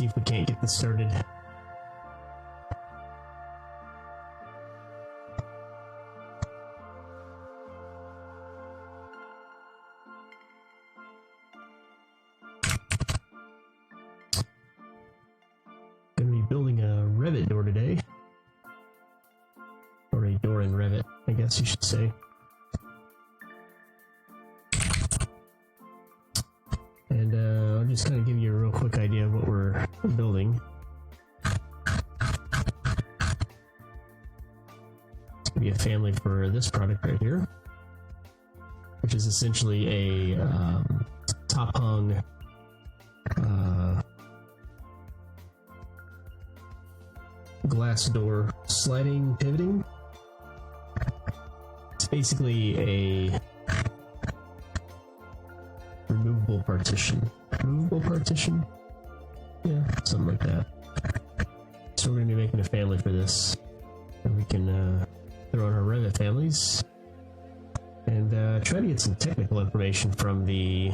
see if we can't get this started. Gonna be building a Revit door today. Or a door in Revit, I guess you should say. And I'll just kind of give you a real quick idea of what we're building. It's gonna be a family for this product right here, which is essentially a top hung glass door sliding pivoting. It's basically a removable partition. Removable partition? Yeah, something like that. So we're going to be making a family for this. And we can throw in our Revit families. And try to get some technical information from the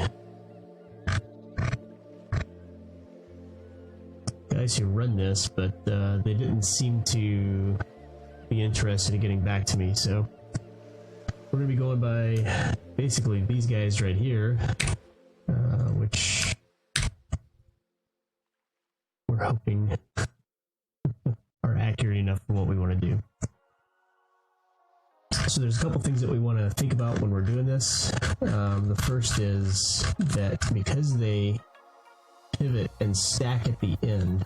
guys who run this, but they didn't seem to be interested in getting back to me. So we're going to be going by basically these guys right here. Which we're hoping are accurate enough for what we want to do. So there's a couple things that we want to think about when we're doing this. The first is that because they pivot and stack at the end,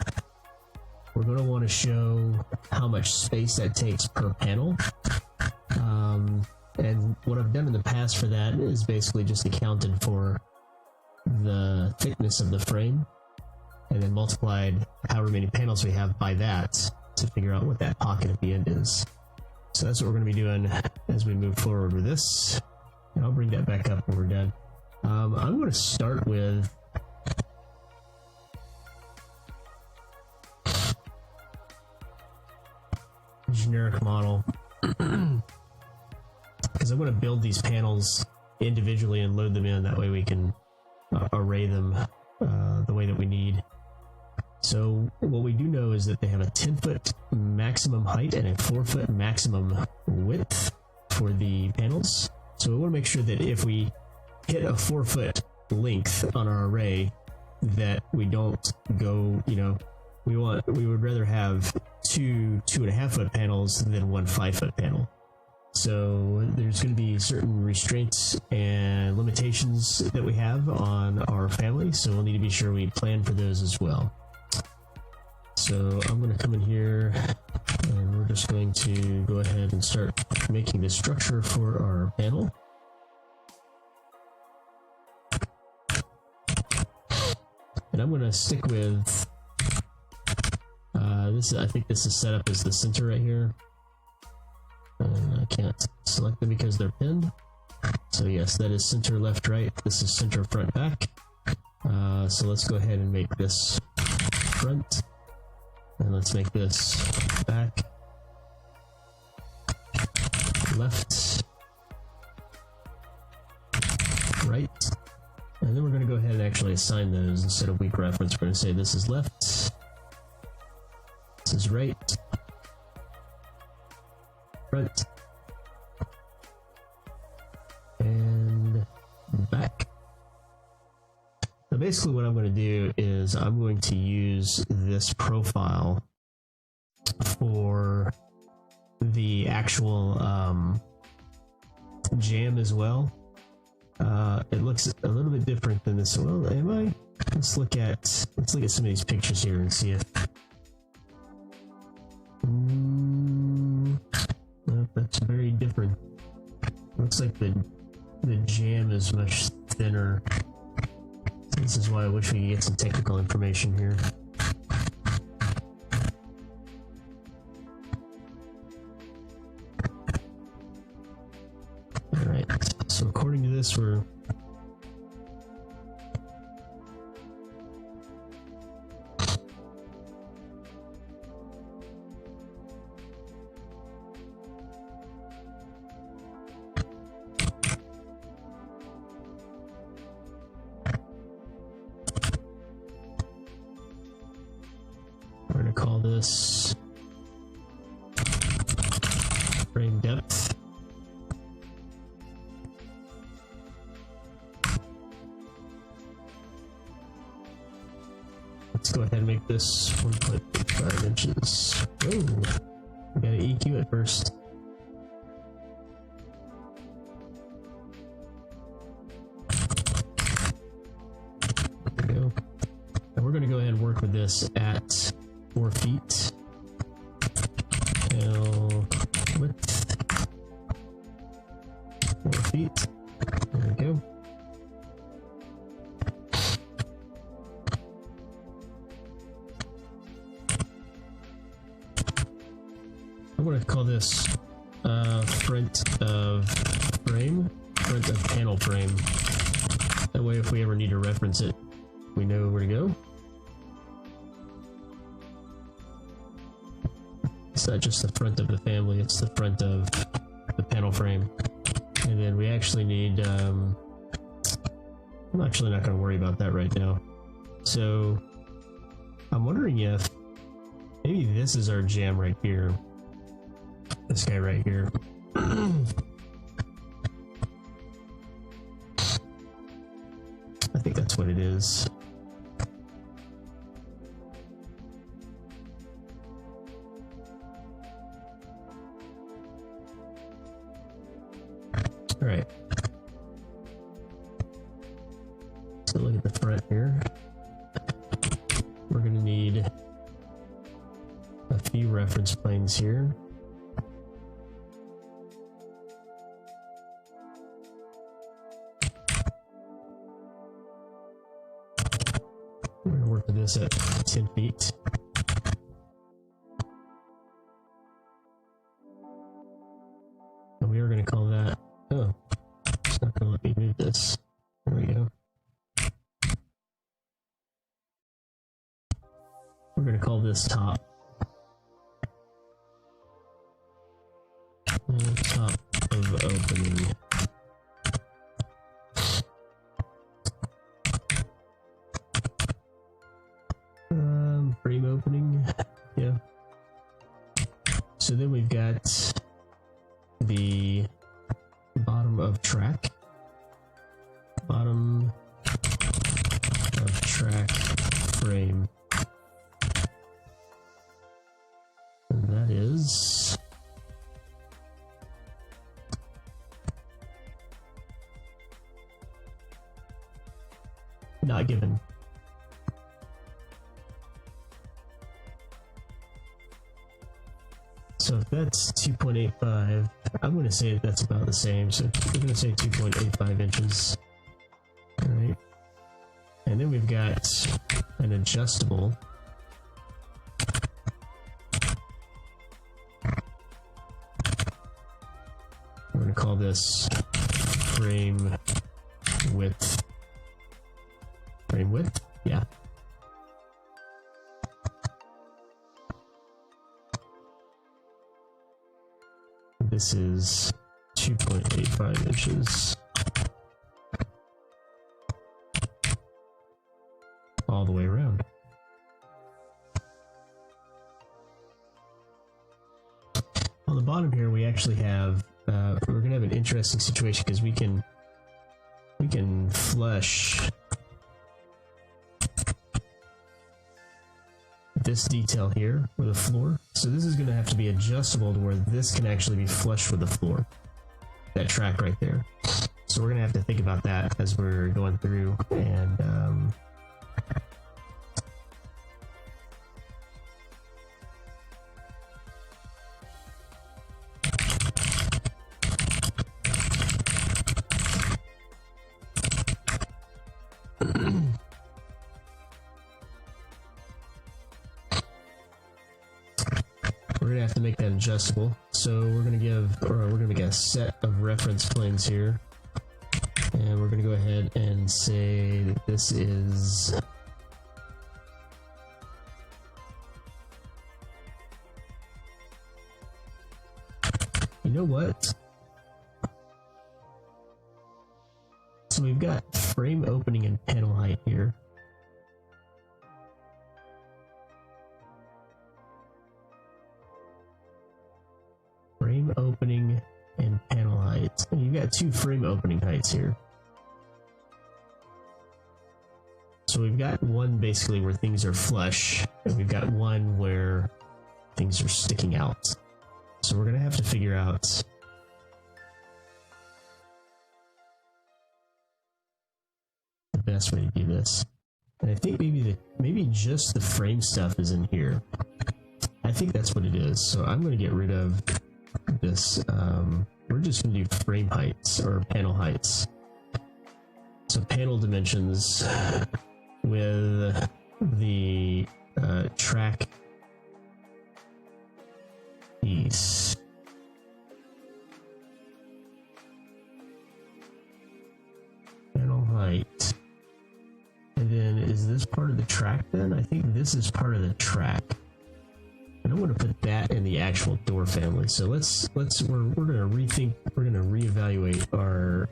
we're going to want to show how much space that takes per panel. And what I've done in the past for that is basically just accounted for the thickness of the frame and then multiplied however many panels we have by that to figure out what that pocket at the end is. So that's what we're going to be doing as we move forward with this, and I'll bring that back up when we're done. I'm going to start with generic model because I'm going to build these panels individually and load them in. That way we can array them the way that we need. So what we do know is that they have a 10-foot maximum height and a 4-foot maximum width for the panels. So we want to make sure that if we hit a 4-foot length on our array, that we don't go, we would rather have two 2.5-foot panels than one 5-foot panel. So there's going to be certain restraints and limitations that we have on our family, so we'll need to be sure we plan for those as well. So I'm going to come in here and we're just going to go ahead and start making the structure for our panel. And I'm going to stick with this. I think this is set up as the center right here. I can't select them because they're pinned. So yes, that is center left right. This is center front back. So let's go ahead and make this front. And let's make this back, left, right. And then we're going to go ahead and actually assign those instead of weak reference. We're going to say this is left, this is right, front, and back. Now basically what I'm going to do is I'm going to use this profile for the actual jam as well. It looks a little bit different than this. Well, am I? Let's look at some of these pictures here and see if well, that's very different. Looks like the jam is much thinner. This is why I wish we could get some technical information here. Alright, so according to this, we're call this frame depth. Let's go ahead and make this 1.5 inches. Whoa, we gotta EQ it first. There we go. And we're gonna go ahead and work with this at 4 feet. Panel width 4 feet. There we go. I'm going to call this front of frame, front of panel frame. That way, if we ever need to reference it, we know where to go. It's not just the front of the family, it's the front of the panel frame. And then we actually need, I'm actually not going to worry about that right now. So I'm wondering if maybe this is our jam right here. This guy right here. I think that's what it is. All right. So look at the front here. We're going to need a few reference planes here. We're going to work with this at 10 feet. And we are going to call that, oh, it's not going to let me move this. There we go. We're going to call this top. Top of opening. Frame opening, yeah. So then we've got the bottom of track. Bottom of track frame. And that is not given. So if that's 2.85, I'm going to say that that's about the same. So we're going to say 2.85 inches. All right. And then we've got an adjustable. We're going to call this frame width. Frame width? Yeah. This is 2.85 inches all the way around. On the bottom here, we actually have, we're going to have an interesting situation because we can flush this detail here with the floor. So this is going to have to be adjustable to where this can actually be flush with the floor. That track right there. So we're going to have to think about that as we're going through and we're going to have to make that adjustable. So we're going to give, or we're going to make a set of reference planes here. And we're going to go ahead and say that this is you know what? So we've got frame opening and panel height here. got two frame opening heights here. So we've got one basically where things are flush, and we've got one where things are sticking out. So we're going to have to figure out the best way to do this. And I think maybe just the frame stuff is in here. I think that's what it is. So I'm going to get rid of this. We're just going to do frame heights or panel heights. So panel dimensions with the track piece. Panel height. And then is this part of the track then? I think this is part of the track. I don't want to put that in the actual door family. So we're gonna rethink, we're gonna reevaluate our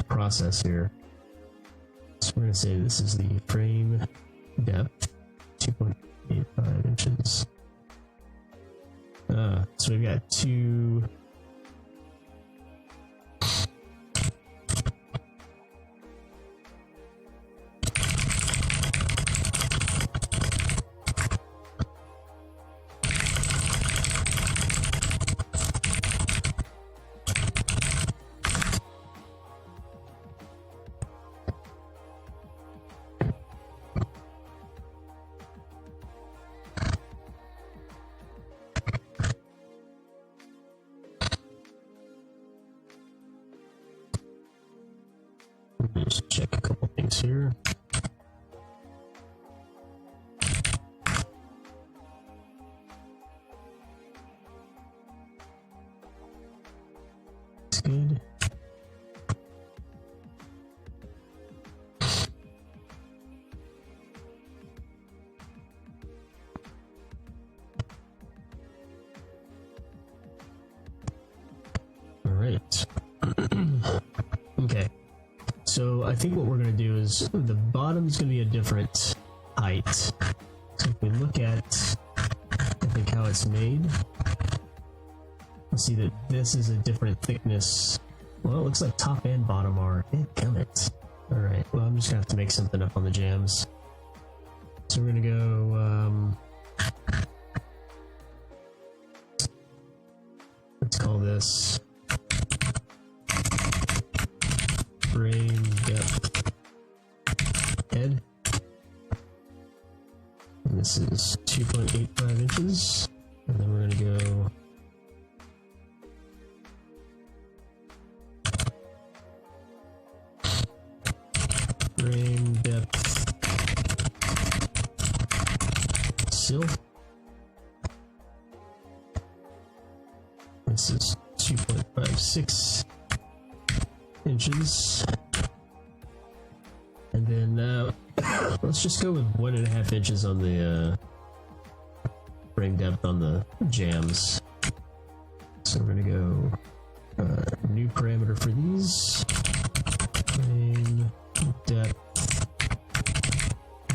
process here. So we're gonna say this is the frame depth, 2.85 inches. So we've got two. Just check a couple things here. It's good. All right. Okay. So I think what we're going to do is the bottom's going to be a different height. So if we look at, I think, how it's made, we'll see that this is a different thickness. Well, it looks like top and bottom are. Dadgummit. All right. Well, I'm just going to have to make something up on the jams. So we're going to go, let's call this frame depth head, and this is 2.85 inches, and then we're going to go frame depth sill. This is 2.56 inches, and then let's just go with 1.5 inches on the frame depth on the jams. So we're gonna go new parameter for these, frame depth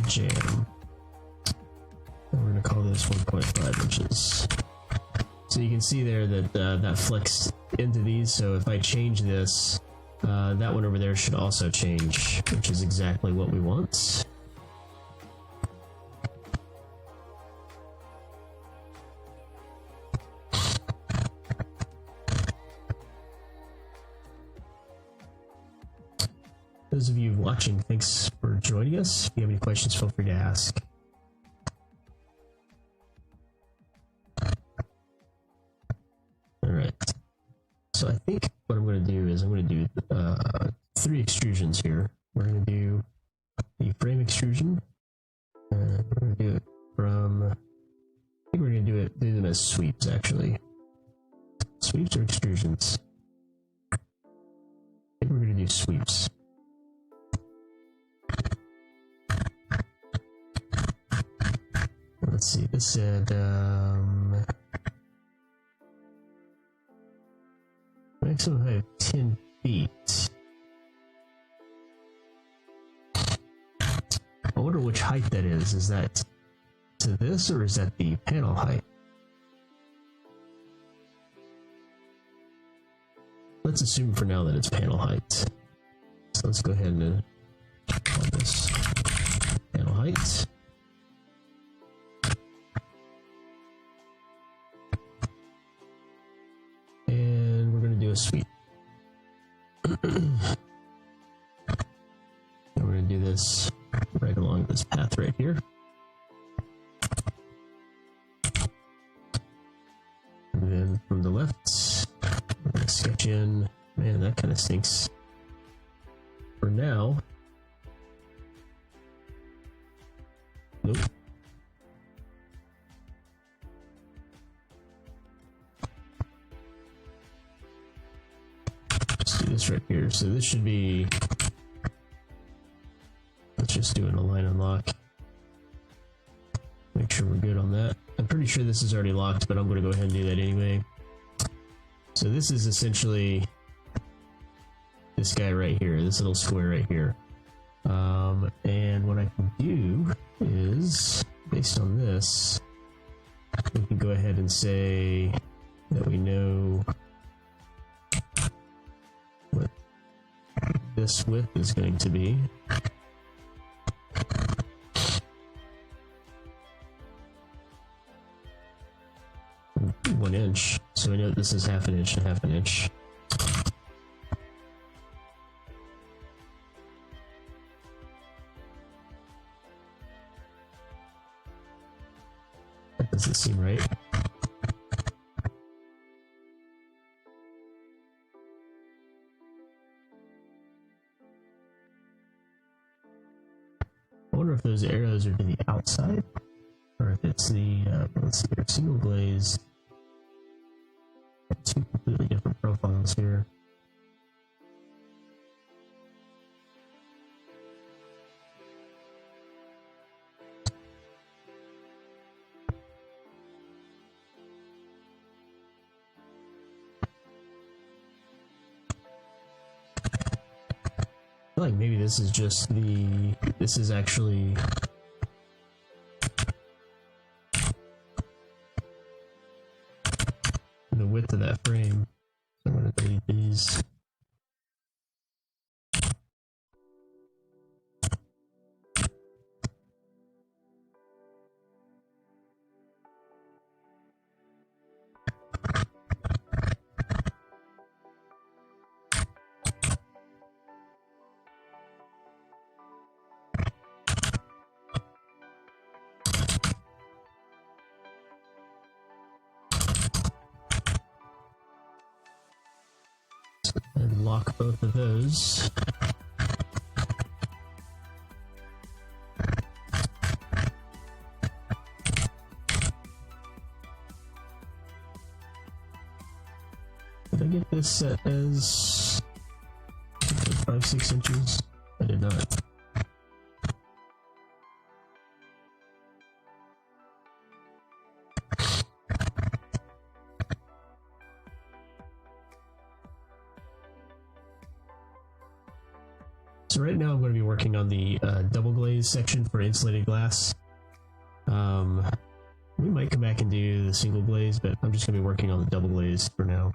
jam, and we're gonna call this 1.5 inches. So you can see there that that flexed into these, so if I change this, that one over there should also change, which is exactly what we want. Those of you watching, thanks for joining us. If you have any questions, feel free to ask. Alright. So I think what I'm going to do is I'm going to do 3 extrusions here. We're going to do the frame extrusion, and we're going to do it from, I think we're going to do them as sweeps actually. Sweeps or extrusions? I think we're going to do sweeps. Let's see, this said maximum height of 10 feet. I wonder which height that is. Is that to this, or is that the panel height? let's assume for now that it's panel height. So let's go ahead and call this panel height. And we're going to do a sweep. And we're going to do this right along this path right here. And then from the left, we're going to sketch in. Man, that kind of stinks. For now. Nope. Let's do this right here. So this should be. Let's just do an align unlock. Make sure we're good on that. I'm pretty sure this is already locked, but I'm going to go ahead and do that anyway. So this is essentially this guy right here, this little square right here. And what I can do is, based on this, we can go ahead and say that we know what this width is going to be. 1 inch, so we know that this is half an inch and half an inch. That doesn't seem right. I wonder if those arrows are to the outside, or if it's the, let's see here, single glaze. Two completely different profiles here. I feel like maybe this is just the, this is actually the width of that frame. So I'm going to delete these. And lock both of those. Did I get this set as 5-6 inches? I did not. So right now I'm going to be working on the double glaze section for insulated glass. We might come back and do the single glaze, but I'm just going to be working on the double glaze for now.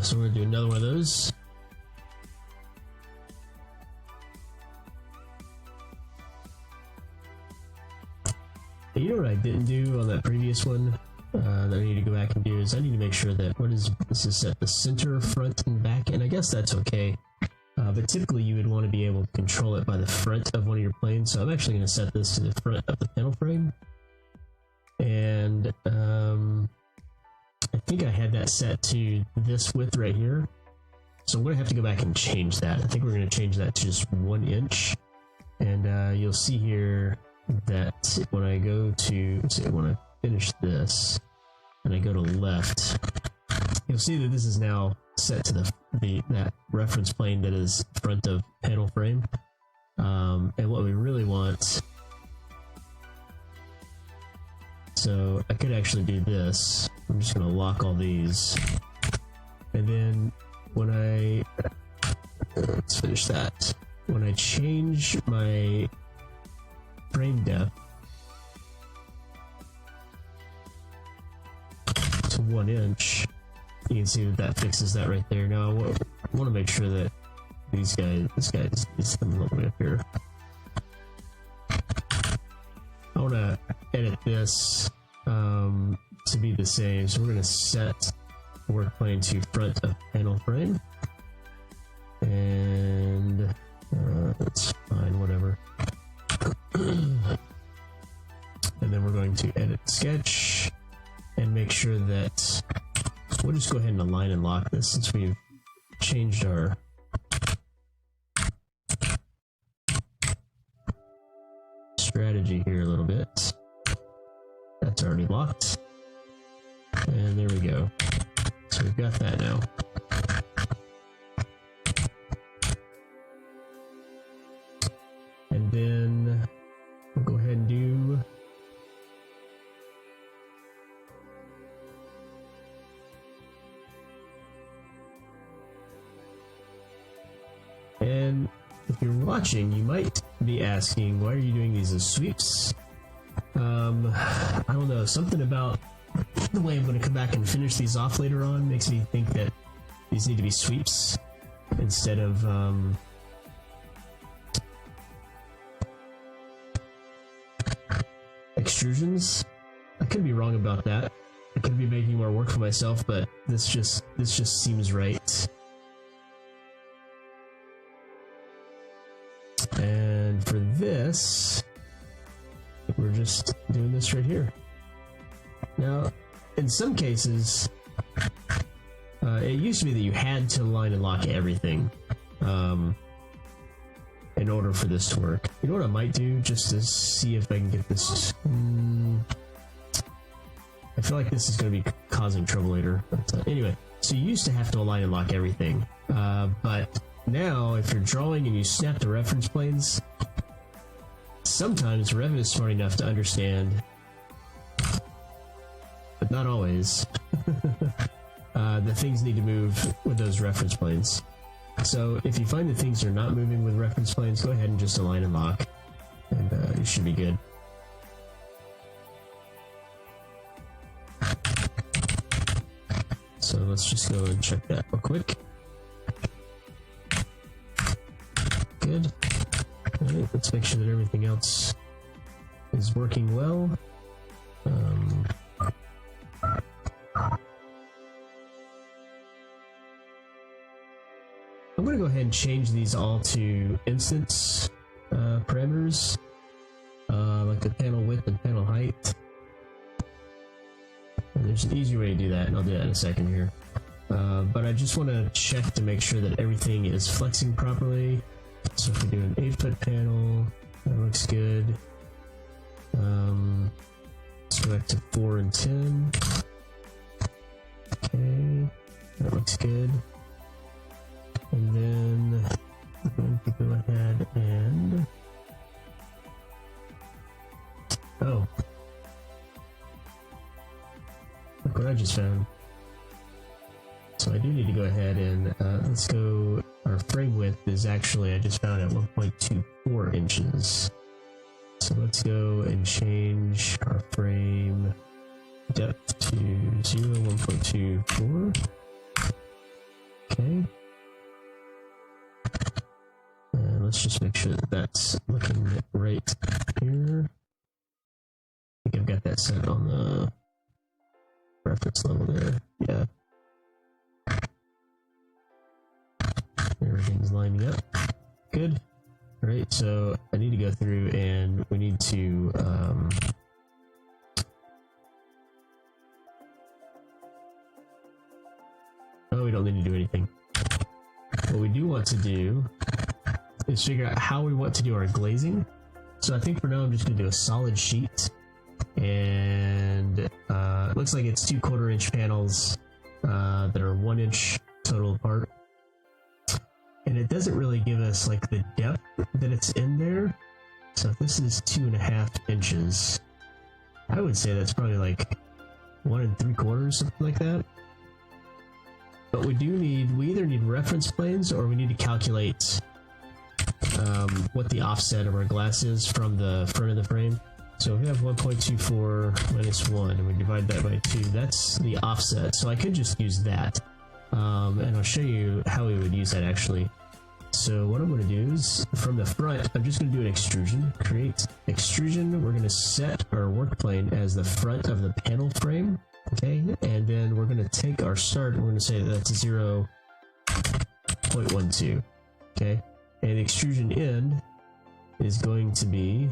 So we're going to do another one of those. You know what I didn't do on that previous one that I need to go back and do is I need to make sure that this is at the center, front, and back, and I guess that's okay. But typically you would want to be able to control it by the front of one of your planes, so I'm actually going to set this to the front of the panel frame. And I think I had that set to this width right here. So I'm going to have to go back and change that. I think we're going to change that to just 1 inch. And you'll see here that when I go to, when I finish this and I go to left, you'll see that this is now set to that reference plane that is front of panel frame. And what we really want, so I could actually do this. I'm just going to lock all these, and then when let's finish that. When I change my frame depth to 1 inch, you can see that fixes that right there. Now I want to make sure that this guy is coming all the way up here. I want to edit this to be the same, so we're going to set the work plane to front of panel frame, and that's fine, whatever. And then we're going to edit sketch and make sure that we'll just go ahead and align and lock this since we've changed our strategy here a little bit. That's already locked. And there we go. So we've got that now. And then we'll go ahead and do and if you're watching, you might be asking, why are you doing these as sweeps? I don't know, something about the way I'm going to come back and finish these off later on makes me think that these need to be sweeps instead of extrusions. I could be wrong about that. I could be making more work for myself, but this just seems right. And for this, we're just doing this right here. Now, in some cases, it used to be that you had to line and lock everything in order for this to work. You know what I might do, just to see if I can get this? I feel like this is going to be causing trouble later. But anyway, so you used to have to align and lock everything, but now if you're drawing and you snap the reference planes, sometimes Revit is smart enough to understand, but not always, that things need to move with those reference planes. So if you find that things are not moving with reference planes, go ahead and just align and lock, and you should be good. So let's just go and check that real quick. Good. Alright, let's make sure that everything else is working well. I'm going to go ahead and change these all to instance parameters, like the panel width and panel height. And there's an easy way to do that, and I'll do that in a second here. But I just want to check to make sure that everything is flexing properly. So if we do an 8-foot panel, that looks good. Let's go back to 4 and 10. Okay, that looks good. And then I'm going to go ahead and look what I just found. So I do need to go ahead and let's go. Our frame width is actually, I just found, at 1.24 inches. So let's go and change our frame depth to 1.24. Okay. And let's just make sure that that's looking right here. I think I've got that set on the reference level there. Yeah. Everything's lining up. Good. All right, so I need to go through and we need to we don't need to do anything. What we do want to do is figure out how we want to do our glazing. So I think for now I'm just going to do a solid sheet, and it looks like it's 2 1/4 inch panels that are 1 inch total apart. And it doesn't really give us like the depth that it's in there. So if this is 2.5 inches, I would say that's probably like 1 3/4, something like that. But we either need reference planes or we need to calculate what the offset of our glass is from the front of the frame. So if we have 1.24 minus 1 and we divide that by 2, that's the offset. So I could just use that. And I'll show you how we would use that actually. So what I'm going to do is, from the front, I'm just going to do an extrusion. Create extrusion. We're going to set our work plane as the front of the panel frame. Okay, and then we're going to take our start, and we're going to say that that's 0.12. Okay, and the extrusion end is going to be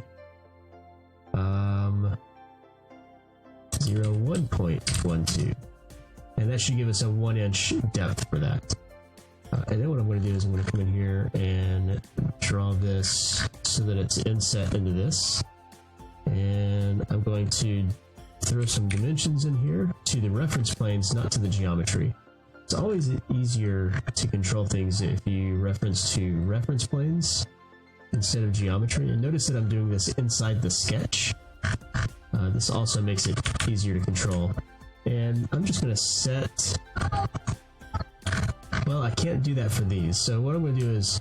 1.12. And that should give us a 1 inch depth for that. And then what I'm going to do is I'm going to come in here and draw this so that it's inset into this. And I'm going to throw some dimensions in here to the reference planes, not to the geometry. It's always easier to control things if you reference to reference planes instead of geometry. And notice that I'm doing this inside the sketch. This also makes it easier to control. And I'm just going to set... Well, I can't do that for these. So what I'm going to do is,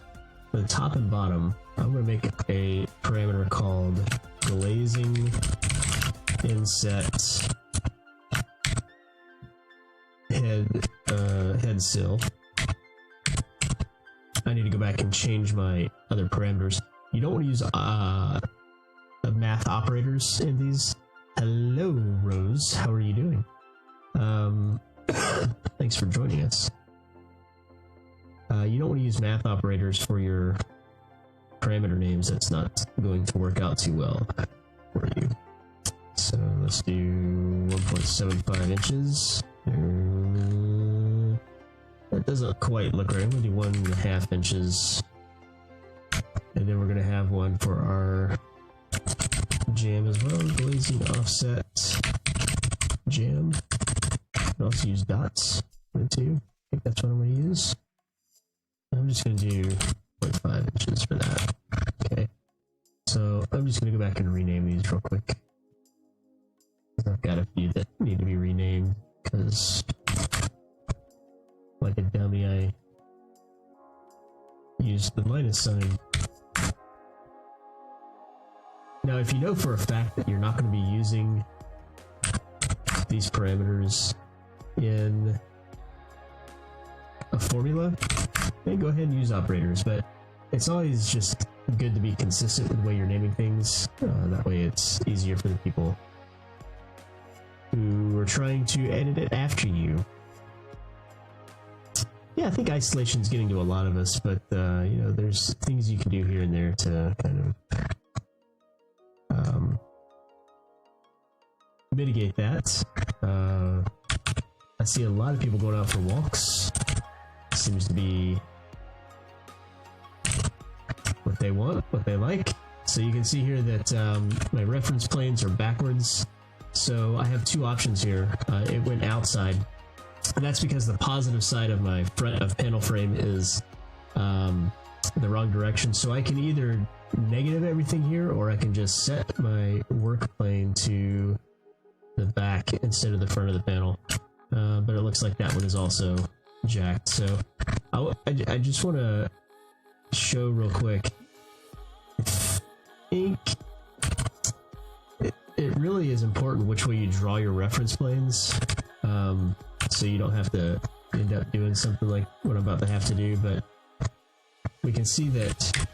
for the top and bottom, I'm going to make a parameter called Glazing Inset Head Sill. I need to go back and change my other parameters. You don't want to use math operators in these. Hello, Rose. How are you doing? Thanks for joining us. You don't want to use math operators for your parameter names. That's not going to work out too well for you. So let's do 1.75 inches. That doesn't quite look right. I'm going to do 1.5 inches. And then we're going to have one for our jam as well. Glazing offset jam. You can also use dots for it too. I think that's what I'm going to use. I'm just going to do 0.5 inches for that. Okay. So I'm just going to go back and rename these real quick. I've got a few that need to be renamed because, like a dummy, I used the minus sign. Now, if you know for a fact that you're not going to be using these parameters in a formula, then go ahead and use operators, but it's always just good to be consistent with the way you're naming things. That way it's easier for the people who are trying to edit it after you. Yeah, I think isolation's getting to a lot of us, but you know, there's things you can do here and there to kind of mitigate that. I see a lot of people going out for walks. Seems to be what they want, what they like. So you can see here that my reference planes are backwards. So I have two options here. It went outside. And that's because the positive side of my front of panel frame is the wrong direction. So I can either negative everything here, or I can just set my work plane to the back instead of the front of the panel. But it looks like that one is also jacked. So I just want to show real quick. I think it really is important which way you draw your reference planes, so you don't have to end up doing something like what I'm about to have to do. But we can see that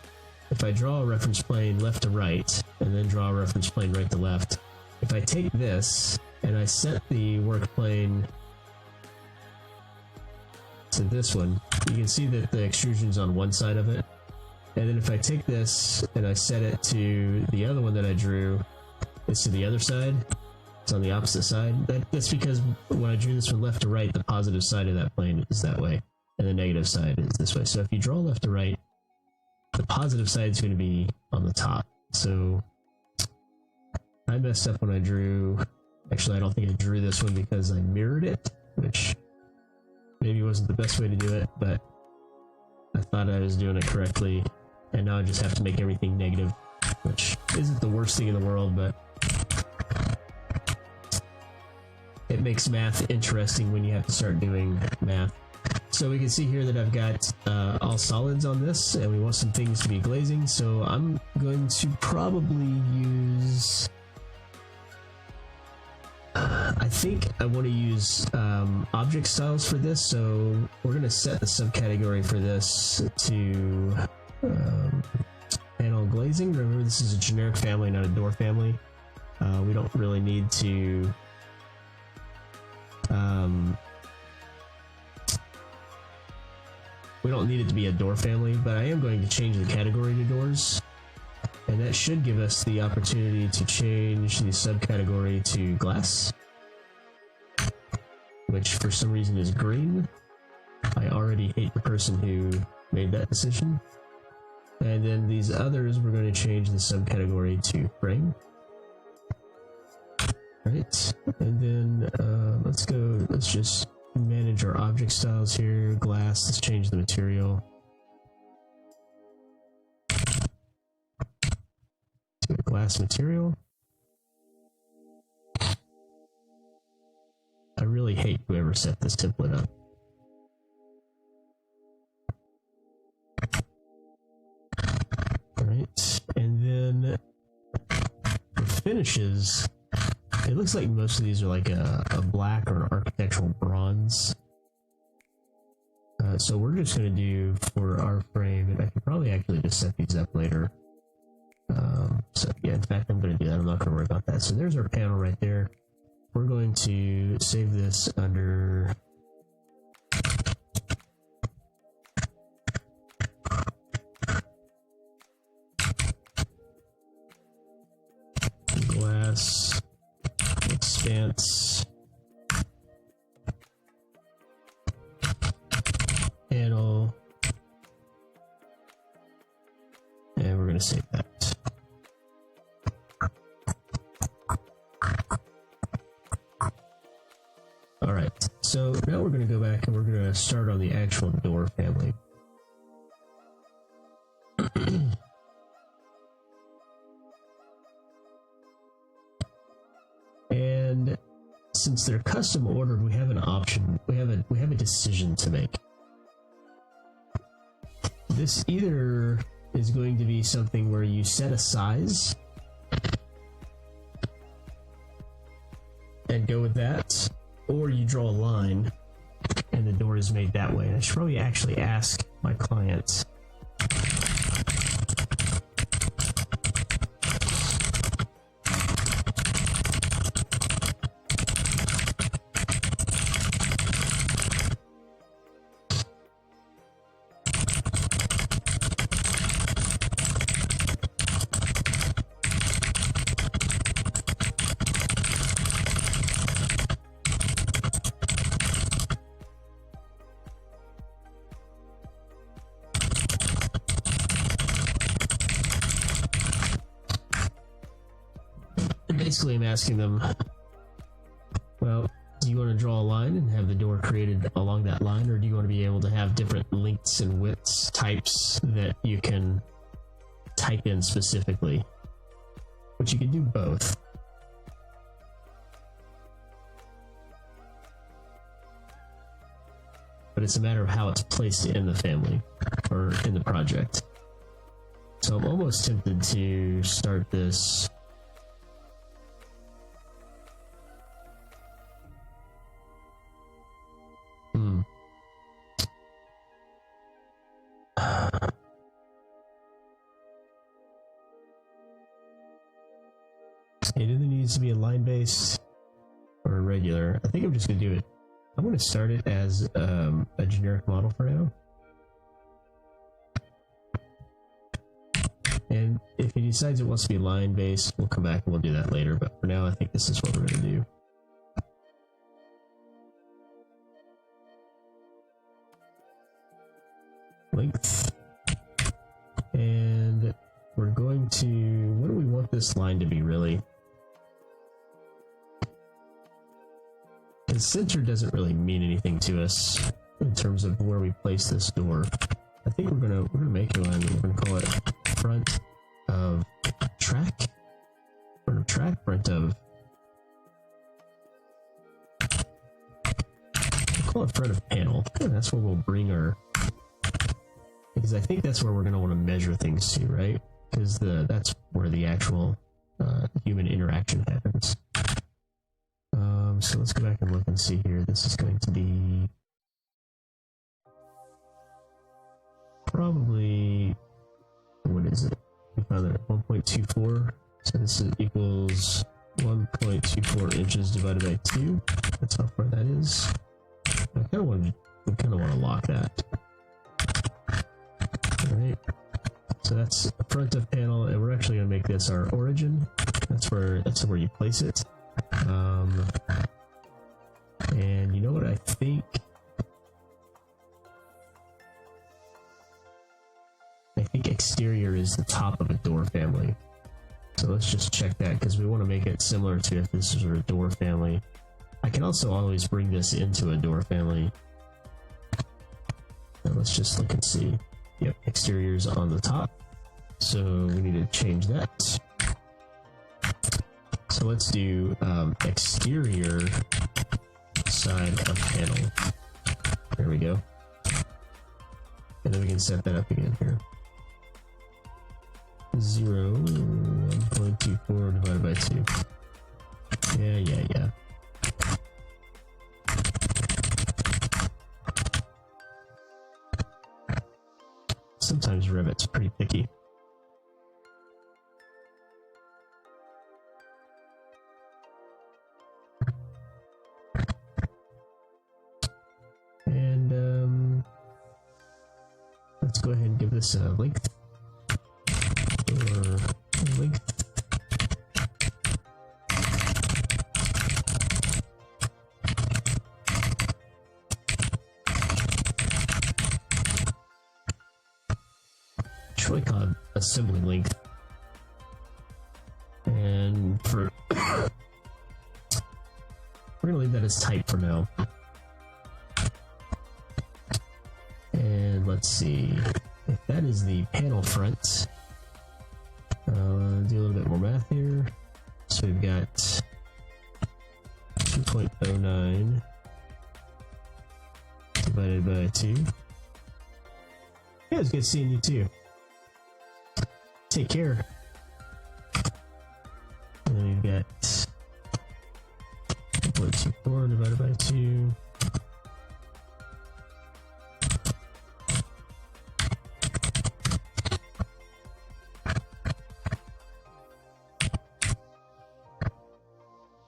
if I draw a reference plane left to right and then draw a reference plane right to left, if I take this and I set the work plane to this one, you can see that the extrusion's on one side of it. And then if I take this and I set it to the other one that I drew, it's to the other side. It's on the opposite side. That's because when I drew this from left to right, the positive side of that plane is that way, and the negative side is this way. So if you draw left to right, the positive side is going to be on the top. So I messed up when I drew. Actually, I don't think I drew this one because I mirrored it, which Maybe it wasn't the best way to do it, but I thought I was doing it correctly, and now I just have to make everything negative, which isn't the worst thing in the world, but it makes math interesting when you have to start doing math. So we can see here that I've got all solids on this, and we want some things to be glazing, so I'm going to probably use... I think I want to use object styles for this, so we're going to set the subcategory for this to panel glazing. Remember, this is a generic family, not a door family. We don't really need to we don't need it to be a door family, but I am going to change the category to doors, and that should give us the opportunity to change the subcategory to glass, which for some reason is green. I already hate the person who made that decision. And then these others, we're going to change the subcategory to frame. Right, and then let's just manage our object styles here. Glass, let's change the material to a glass material. I really hate whoever set this template up. Alright, and then for finishes, it looks like most of these are like a black or an architectural bronze. So we're just going to do for our frame, and I can probably actually just set these up later. So yeah, in fact, I'm going to do that. I'm not going to worry about that. So there's our panel right there. We're going to save this under glass expanse panel, and we're going to save that. Alright, so now we're going to go back and we're going to start on the actual door family. And since they're custom ordered, we have an option. We have a decision to make. This either is going to be something where you set a size and go with that, or you draw a line and the door is made that way. And I should probably actually ask my clients. Basically, I'm asking them, well, do you want to draw a line and have the door created along that line, or do you want to be able to have different lengths and widths types that you can type in specifically? But you can do both. But it's a matter of how it's placed in the family or in the project. So I'm almost tempted to start this It either needs to be a line based or a regular. I think I'm just going to do it. I'm going to start it as a generic model for now. And if he decides it wants to be line based, we'll come back and we'll do that later. But for now, I think this is what we're going to do. Length. And we're going to, what do we want this line to be really? The center doesn't really mean anything to us. in terms of where we place this door. I think we're gonna make one. We're gonna call it front of track. Front of track. Front of. We'll call it front of panel. And that's where we'll bring our. Because I think that's where we're gonna want to measure things to, right? Because that's where the actual human interaction happens. So let's go back and look and see here. This is going to be probably, what is it? We found that 1.24. So this equals 1.24 inches divided by 2. That's how far that is. We kind of want to lock that. All right. So that's the front of panel, and we're actually going to make this our origin. That's where you place it. And you know what I think? I think exterior is the top of a door family. So let's just check that because we want to make it similar to if this was a door family. I can also always bring this into a door family. Now let's just look and see. Yep, exterior's on the top. So we need to change that. So let's do exterior side of panel. There we go. And then we can set that up again here. 1.24 divided by 2. Yeah. Sometimes Revit's pretty picky. And let's go ahead and give this a length. Or length. Should we call it assembly length? And for we're gonna leave that as type for now. And let's see if that is the panel front. Do a little bit more math here. So we've got 2.09 divided by 2. Yeah, it's good seeing you too. Take care. And then we've got 2.24 divided by 2.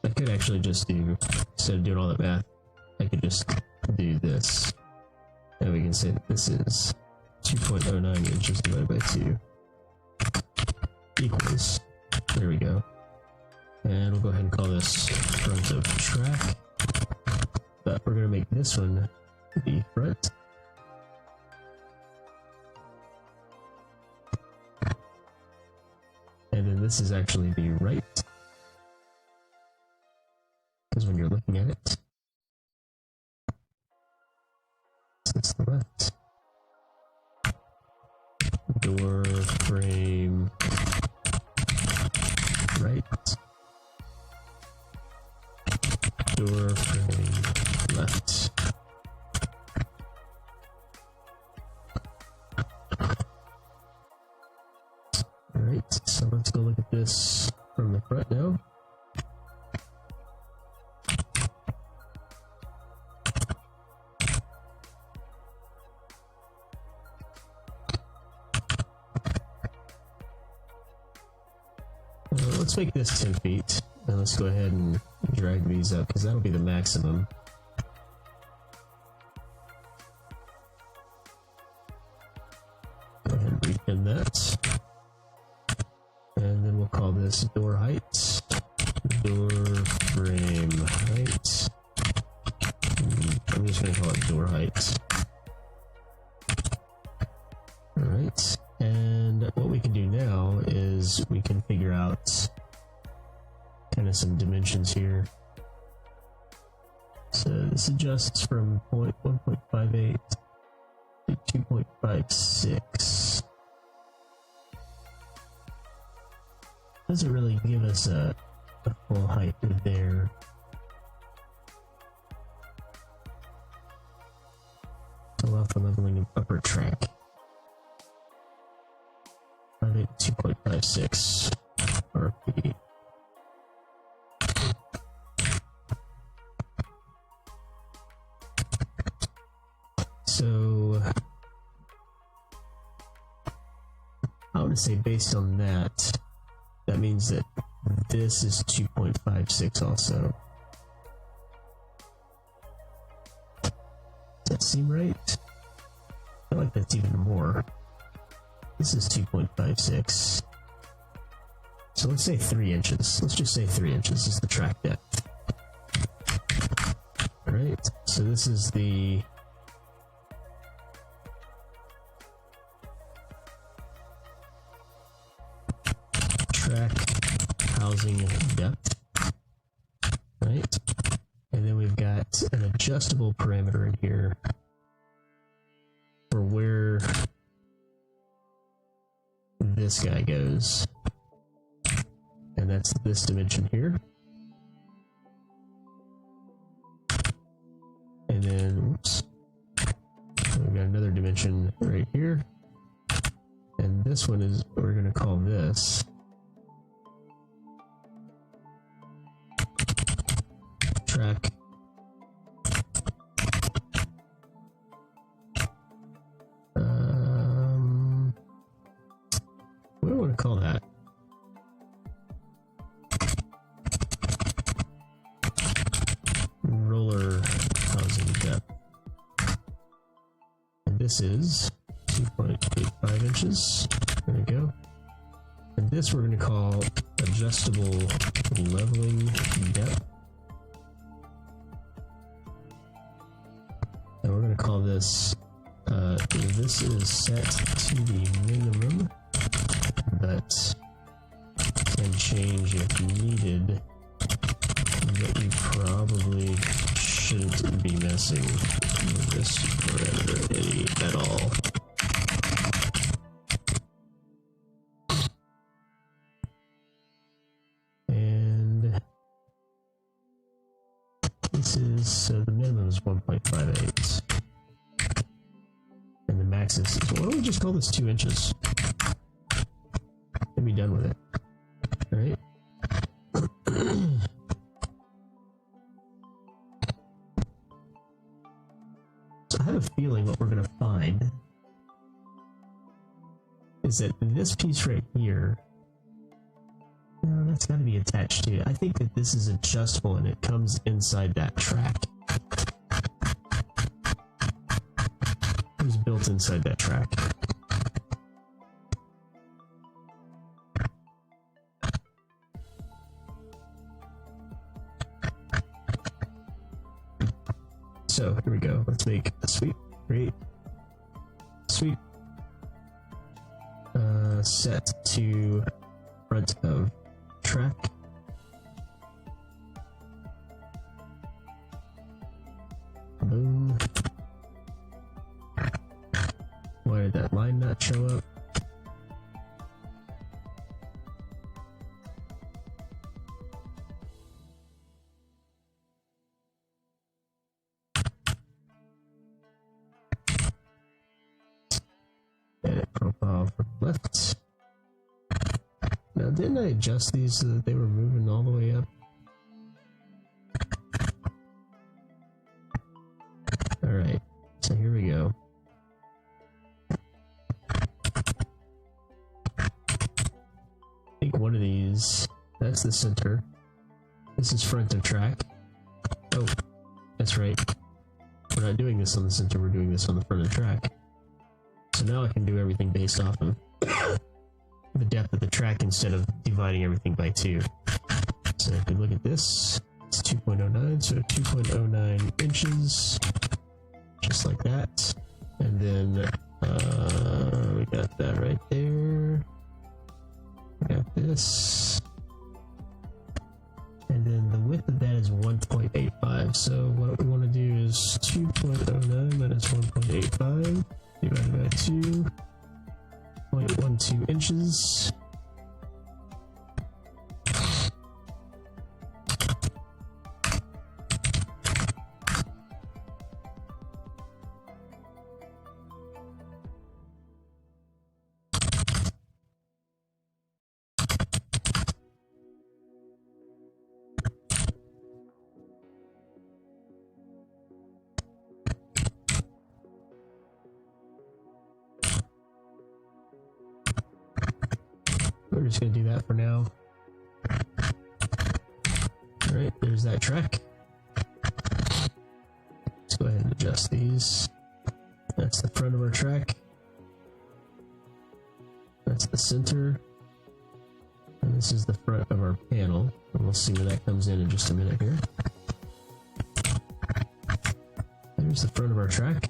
I could actually just do, instead of doing all that math, I could just do this. And we can say that this is 2.09 inches divided by 2 equals, there we go. And we'll go ahead and call this front of track. But we're going to make this one the front. And then this is actually the right. Because when you're looking at it, it's the left. Door frame right. Door frame left. Alright, so let's go look at this from the front now. Let's make this 10 feet, and let's go ahead and drag these up, because that'll be the maximum. Go ahead and repin that. And then we'll call this door height. Door frame height. I'm just going to call it door height. Alright, and what we can do now is we can figure out kind of some dimensions here. So this adjusts from 1.58 to 2.56. Doesn't really give us a full height there. Allow for leveling of upper track. 2.56 RP. So I want to say based on that, that means that this is 2.56 also. Does that seem right? I feel like that's even more. This is 2.56. So let's say 3 inches. Let's just say 3 inches is the track depth. Alright, so this is the track housing depth. Right? And then we've got an adjustable parameter in here for where this guy goes, and that's this dimension here. And then, oops, we've got another dimension right here, and this one is, we're going to call this track what do I want to call that? Roller housing depth. And this is 2.85 inches. There we go. And this we're going to call adjustable leveling depth. And we're going to call this, this is set to the minimum, but can change if needed, but you probably shouldn't be messing with this parameter at all. And this is, so the minimum is 1.58. And the max is, why don't we just call this 2 inches? And be done with it. Alright? So I have a feeling what we're going to find is that this piece right here, no, that's got to be attached to it. I think that this is adjustable and it comes inside that track. It was built inside that track. So here we go. Let's make a sweep. Great. Sweep. Set to front of track. Boom. Why did that line not show up? Edit profile from left. Now, didn't I adjust these so that they were moving all the way up? Alright, so here we go. I think one of these, that's the center. This is front of track. Oh, that's right. We're not doing this on the center, we're doing this on the front of track. So now I can do everything based off of the depth of the track instead of dividing everything by 2. So if we look at this, it's 2.09, so 2.09 inches, just like that. And then we got that right there. We got this. And then the width of that is 1.85. 1.85. So what we want to do is 2.09 minus 1.85 divided by 2.12 inches. We're just going to do that for now. Alright, there's that track. Let's go ahead and adjust these. That's the front of our track. That's the center. And this is the front of our panel. And we'll see where that comes in just a minute here. There's the front of our track.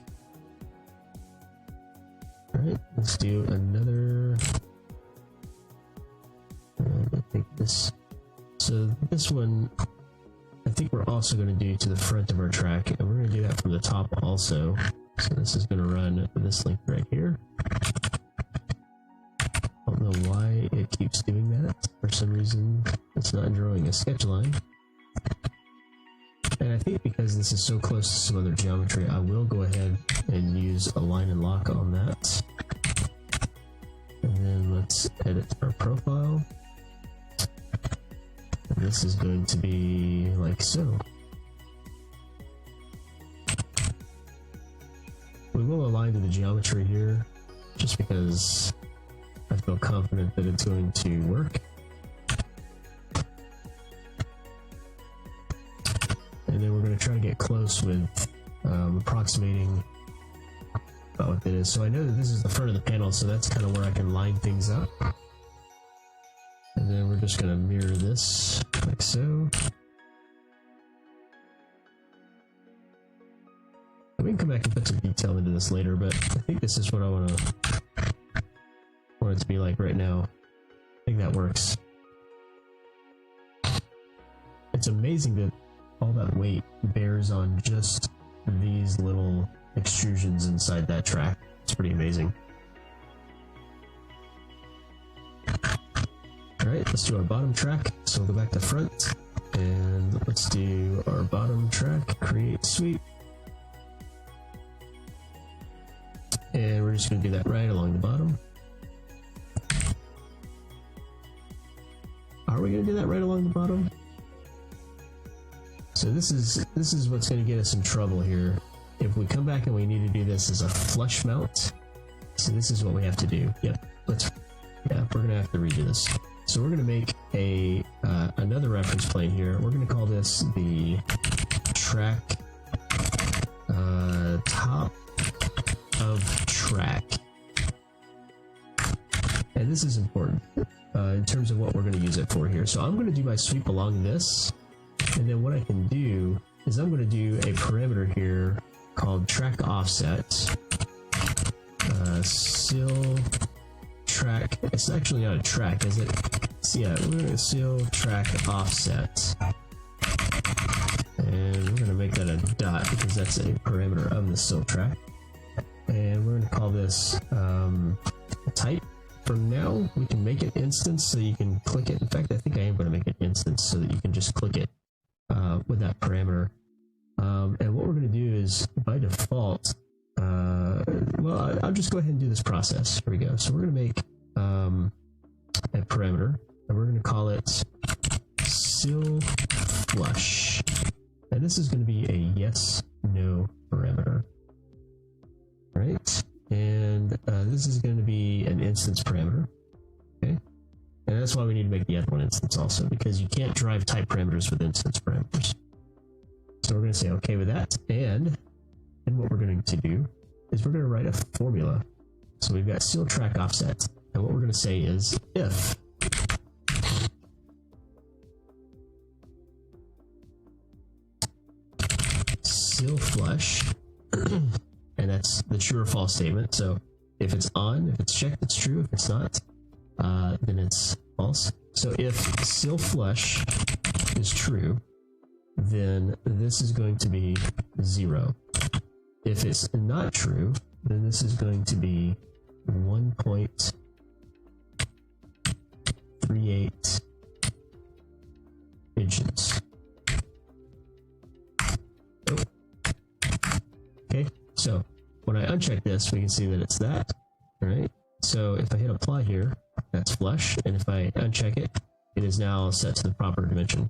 Alright, let's do another... I think this. So this one, I think we're also going to do to the front of our track, and we're going to do that from the top also. So this is going to run this length right here. I don't know why it keeps doing that. For some reason, it's not drawing a sketch line. And I think because this is so close to some other geometry, I will go ahead and use a line and lock on that. And then let's edit our profile. And this is going to be like so. We will align to the geometry here, just because I feel confident that it's going to work. And then we're going to try to get close with approximating about what that is. So I know that this is the front of the panel, so that's kind of where I can line things up. And then we're just going to mirror this like so. And we can come back and put some detail into this later, but I think this is what I want it to be like right now. I think that works. It's amazing that all that weight bears on just these little extrusions inside that track. It's pretty amazing. Alright, let's do our bottom track. So we'll go back to front, and let's do our bottom track, create sweep. And we're just going to do that right along the bottom. Are we going to do that right along the bottom? So this is what's going to get us in trouble here. If we come back and we need to do this as a flush mount, so this is what we have to do. Yep, we're going to have to redo this. So we're going to make a another reference plane here. We're going to call this the track top of track. And this is important in terms of what we're going to use it for here. So I'm going to do my sweep along this, and then what I can do is I'm going to do a parameter here called track offset. Seal track. It's actually not a track, is it? So yeah, we're going to seal track offset. And we're going to make that a dot because that's a parameter of the seal track. And we're going to call this type. For now, we can make it instance so you can click it. In fact, I think I am going to make it instance so that you can just click it with that parameter. And what we're going to do is, by default, well, I'll just go ahead and do this process. Here we go. So we're going to make a parameter, and we're going to call it seal flush. And this is going to be a yes/no parameter. Right? And this is going to be an instance parameter. Okay? And that's why we need to make the other one instance also, because you can't drive type parameters with instance parameters. So we're going to say okay with that, and what we're going to do is we're going to write a formula. So we've got seal track offset, and what we're going to say is if seal flush, and that's the true or false statement. So if it's on, if it's checked, it's true. If it's not, then it's false. So if seal flush is true, then this is going to be 0. If it's not true, then this is going to be 1.38 inches. Oh. Okay, so when I uncheck this, we can see that it's that. All right, so if I hit apply here, that's flush, and if I uncheck it, it is now set to the proper dimension.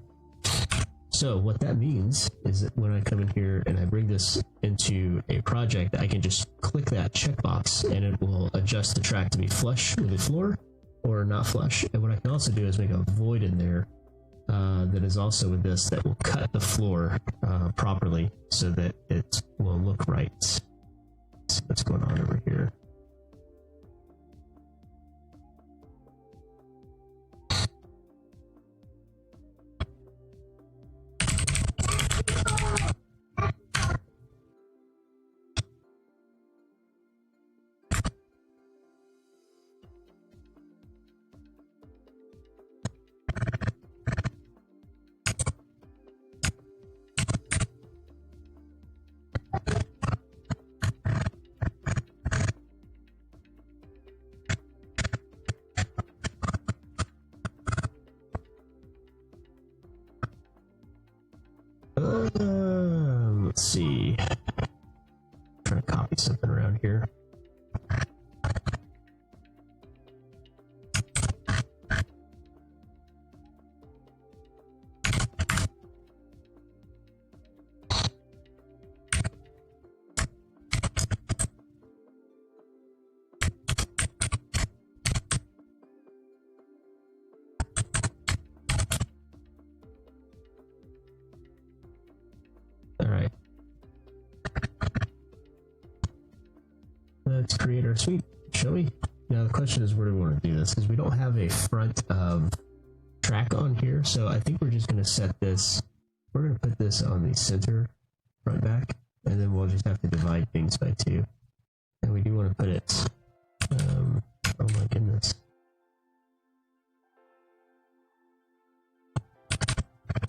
So what that means is that when I come in here and I bring this into a project, I can just click that checkbox and it will adjust the track to be flush with the floor or not flush. And what I can also do is make a void in there that is also with this that will cut the floor properly so that it will look right. Let's see what's going on over here. Let's see. Trying to copy something around here. Alright. Let's create our suite, shall we? Now the question is, where do we want to do this? Because we don't have a front of track on here, so I think we're just going to set this, we're going to put this on the center, front back, and then we'll just have to divide things by 2. And we do want to put it, oh my goodness.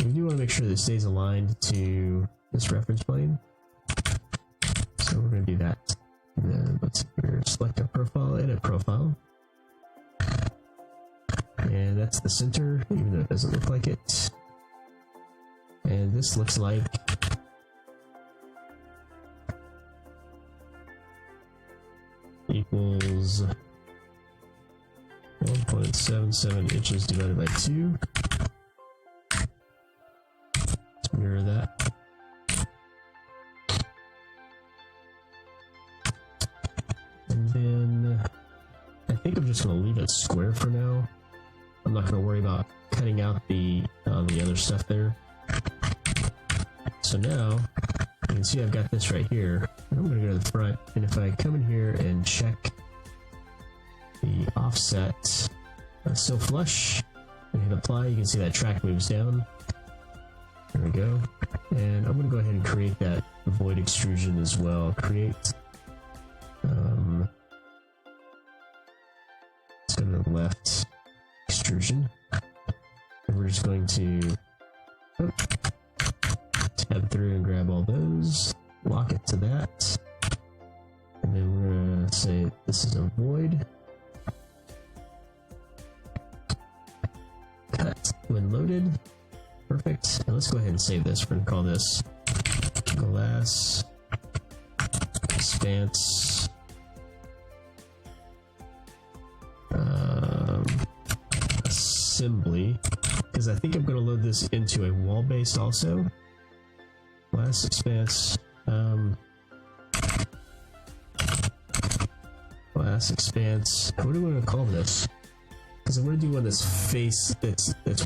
We do want to make sure that it stays aligned to this reference plane. So we're going to do that. And then let's here, select our profile, edit profile. And that's the center, even though it doesn't look like it. And this looks like equals 1.77 inches divided by 2. Let's mirror that. And then I think I'm just going to leave it square for now. I'm not going to worry about cutting out the other stuff there. So now you can see I've got this right here. I'm going to go to the front, and if I come in here and check the offset, still flush, and hit apply, you can see that track moves down. There we go. And I'm going to go ahead and create that void extrusion as well. Create. Let's go to the left extrusion. And we're just going to tab through and grab all those, lock it to that, and then we're going to say this is a void. Cut when loaded. Perfect. And let's go ahead and save this. We're going to call this glass expanse assembly, because I think I'm going to load this into a wall base also. Glass expanse glass expanse. What do we want to call this? Because I'm going to do one that's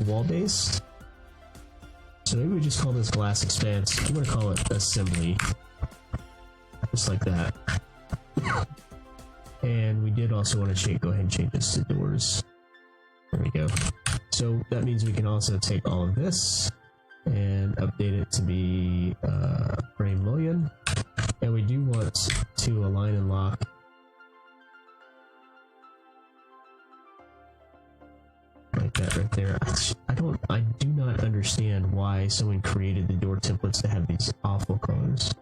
wall based. So maybe we just call this glass expanse. I'm going to call it assembly, just like that. And we did also want to go ahead and change this to doors. There we go. So that means we can also take all of this and update it to be frame mullion. And we do want to align and lock like that right there. I do not understand why someone created the door templates to have these awful colors.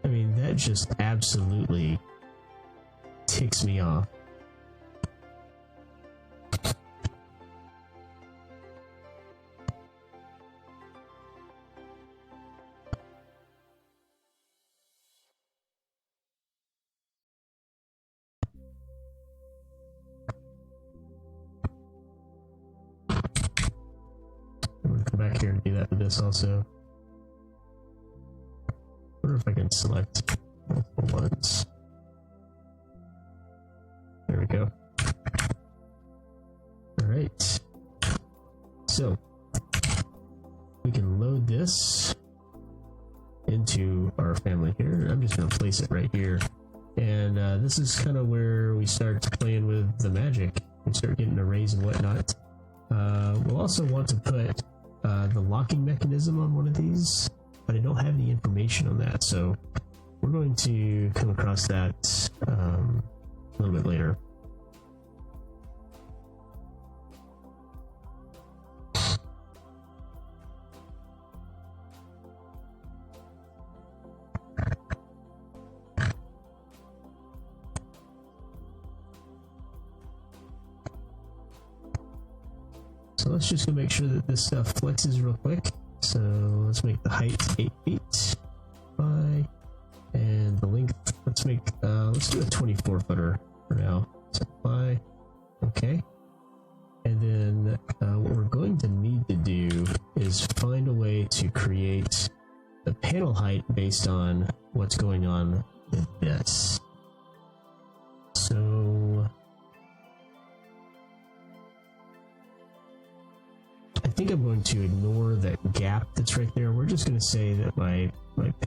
I mean, that just absolutely ticks me off. I'm gonna come back here and do that with this also. I wonder if I can select multiple ones. There we go. Alright. So, we can load this into our family here. I'm just going to place it right here. And this is kind of where we start playing with the magic. We start getting arrays and whatnot. We'll also want to put the locking mechanism on one of these, but I don't have any information on that, so we're going to come across that a little bit later. So let's just go make sure that this stuff flexes real quick. So let's make the height 8 feet by, and the length, let's do a 24 footer for now. So by, okay. And then what we're going to need to do is find a way to create the panel height based on what's going on with this. So I think I'm going to ignore that gap that's right there. We're just going to say that my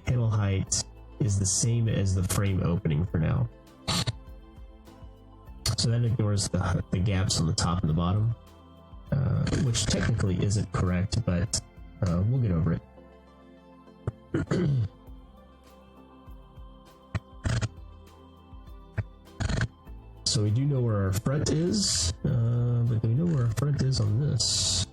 panel height is the same as the frame opening for now. So that ignores the gaps on the top and the bottom, which technically isn't correct, but we'll get over it. So we do know where our front is, but do we know where our front is on this?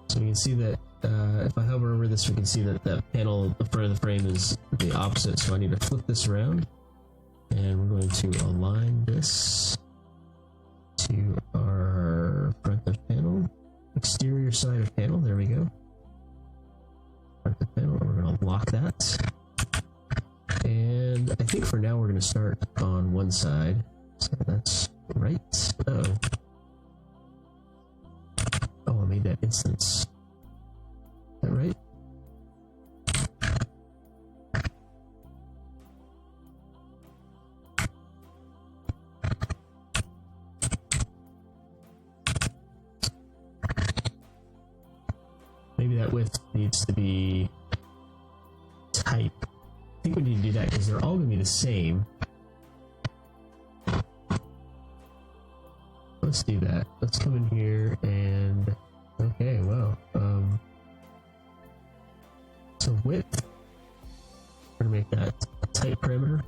So we can see that if I hover over this, we can see that that panel, the front of the frame, is the opposite. So I need to flip this around, and we're going to align this to our front of panel, exterior side of panel. There we go. Front of panel. We're going to lock that. And I think for now we're going to start on one side. So that's right. Oh, I made that instance. Is that right? Maybe that width needs to be type. I think we need to do that because they're all going to be the same. Let's do that. Let's come in here and okay, wow. So width, we're gonna make that a type parameter,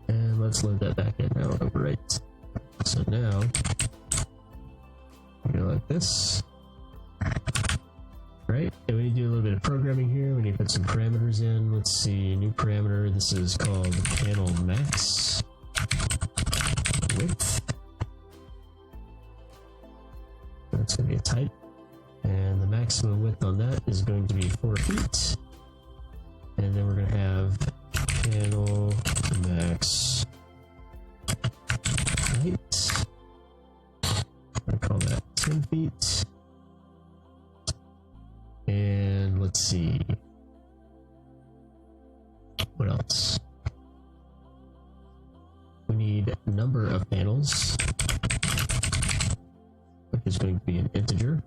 and let's load that back in now. Right. So now we go like this. Right, and we need to do a little bit of programming here. We need to put some parameters in. Let's see, new parameter. This is called panel max width. That's going to be a type, and the maximum width on that is going to be 4 feet. And then we're going to have panel max height. I'm going to call that 10 feet. And let's see, what else? We need number of panels, which is going to be an integer.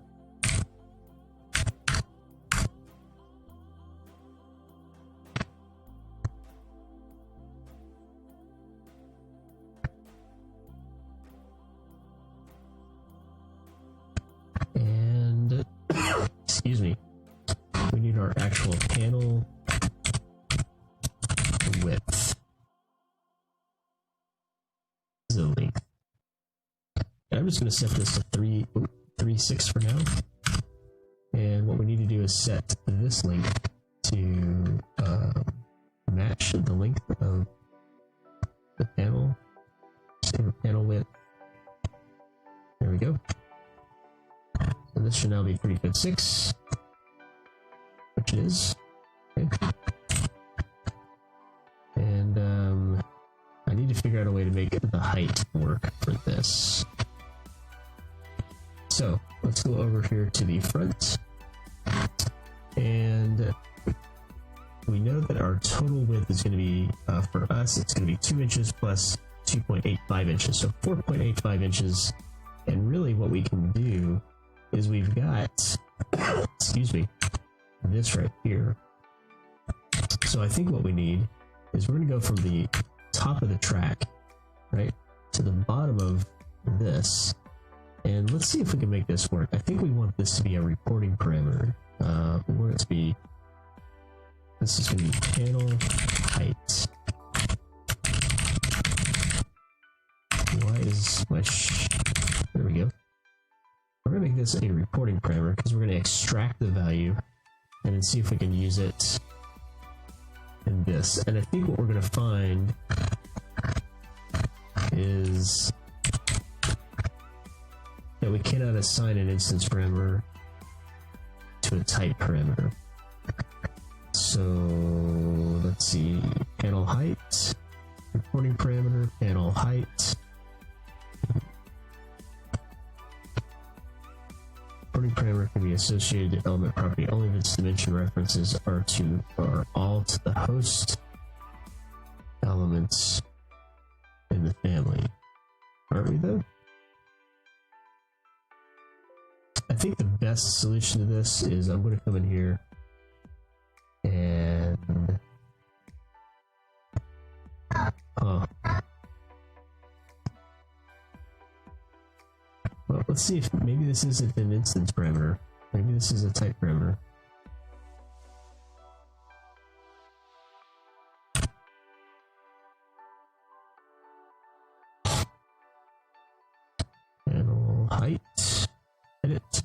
And excuse me. We need our actual panel I'm just going to set this to 3.6 for now. And what we need to do is set this length to match the length of the panel. Panel width. There we go. So this should now be 3.6, which it is. Okay. And I need to figure out a way to make the height work for this. So let's go over here to the front, and we know that our total width is going to be, for us, it's going to be 2 inches plus 2.85 inches, so 4.85 inches. And really what we can do is we've got, excuse me, this right here. So I think what we need is we're going to go from the top of the track, right, to the bottom of this. And let's see if we can make this work. I think we want this to be a reporting parameter. We want it to be, this is going to be panel height. Why is my there we go. We're going to make this a reporting parameter because we're going to extract the value and then see if we can use it in this. And I think what we're going to find is that we cannot assign an instance parameter to a type parameter. So let's see, panel height, reporting parameter, panel height. Reporting parameter can be associated to element property only if its dimension references are all to the host elements in the family. Aren't we though? I think the best solution to this is I'm going to come in here and well, let's see if maybe this isn't an instance parameter. Maybe this is a type parameter. Panel height. Edit.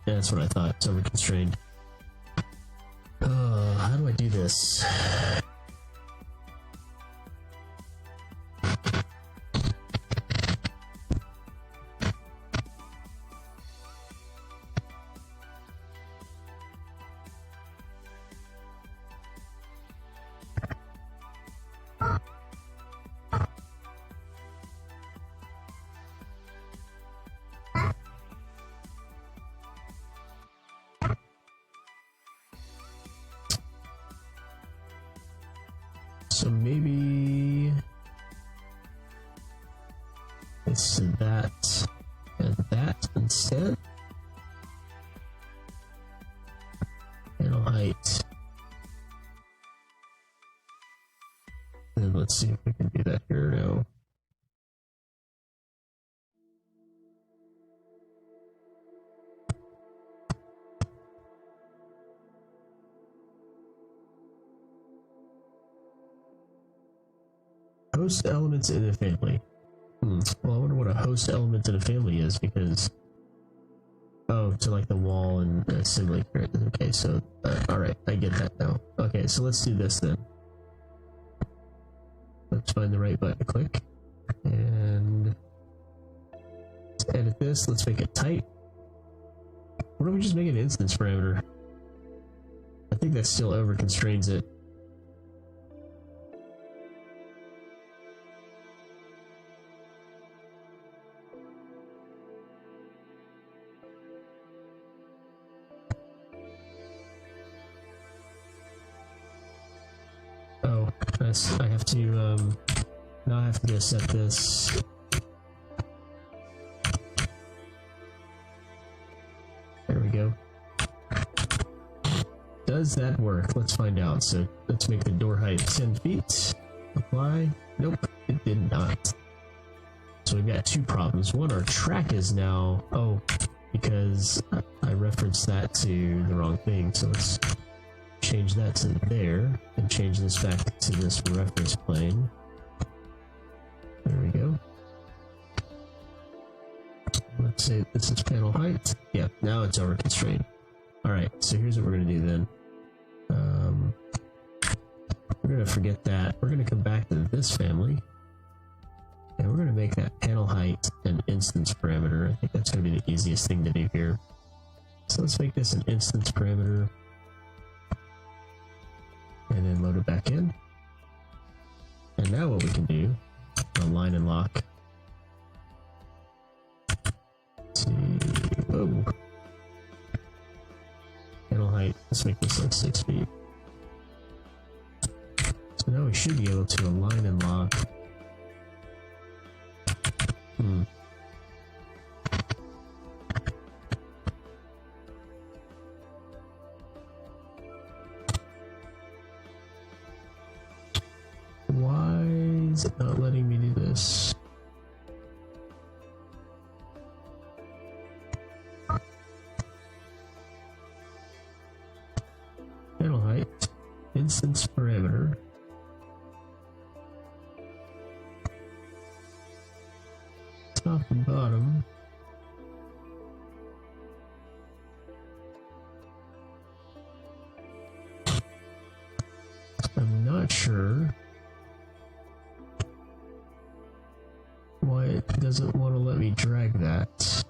Yeah, that's what I thought. It's over constrained. How do I do this? So maybe it's that and that instead. Panel height. And let's see if we can do that here now. Host elements in a family. Well, I wonder what a host element in a family is, because to like the wall and assembly. Okay, so all right, I get that now. Okay, so let's do this then. Let's find the right button to click, and let's edit this. Let's make it type. Why don't we just make an instance parameter? I think that still over constrains it. I have to now I have to just set this. There we go. Does that work? Let's find out. So let's make the door height 10 feet. Apply. Nope, it did not. So we've got two problems. One, our track is now because I referenced that to the wrong thing. So let's change that to there and change this back to this reference plane. There we go. Let's say this is panel height. Yeah, now it's over constrained. Alright, so here's what we're going to do then. We're going to forget that. We're going to come back to this family. And we're going to make that panel height an instance parameter. I think that's going to be the easiest thing to do here. So let's make this an instance parameter. And then load it back in. And now what we can do, align and lock. Let's see. Whoa. Panel height. Let's make this like 6 feet. So now we should be able to align and lock. Why is it not letting me do this? Panel height, instance parameter. Top and bottom. I'm not sure why it doesn't want to let me drag that.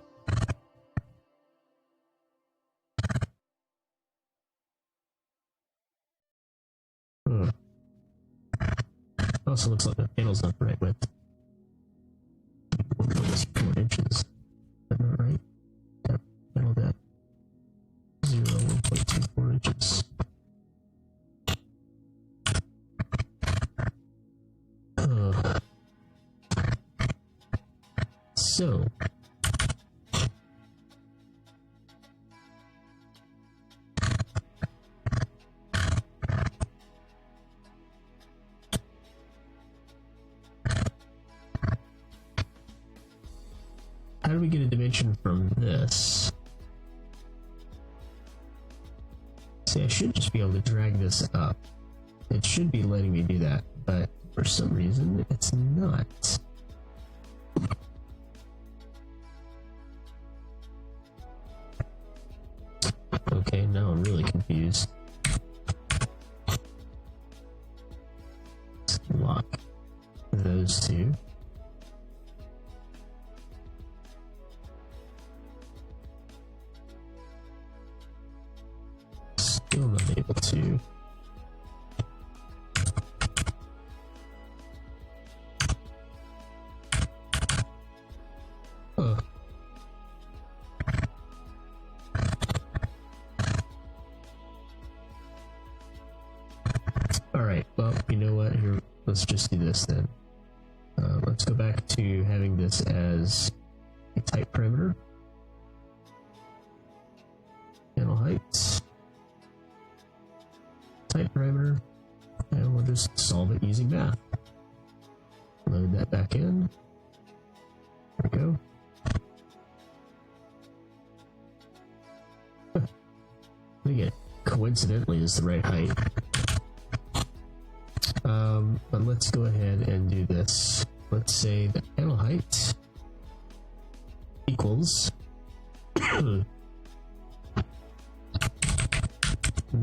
Also looks like the panel's not the right width. 1.24 inches. Is that not right? Yep, panel depth. 1.24 inches. So how do we get a dimension from this? See, I should just be able to drag this up. It should be letting me do that, but for some reason it's not. Okay, now I'm really confused. Let's lock those two. Still not able to. Alright, well, you know what? Here, let's just do this then. Let's go back to having this as a type parameter. Panel height. Type parameter. And we'll just solve it using math. Load that back in. There we go. I think it coincidentally is the right height. But let's go ahead and do this. Let's say the panel height equals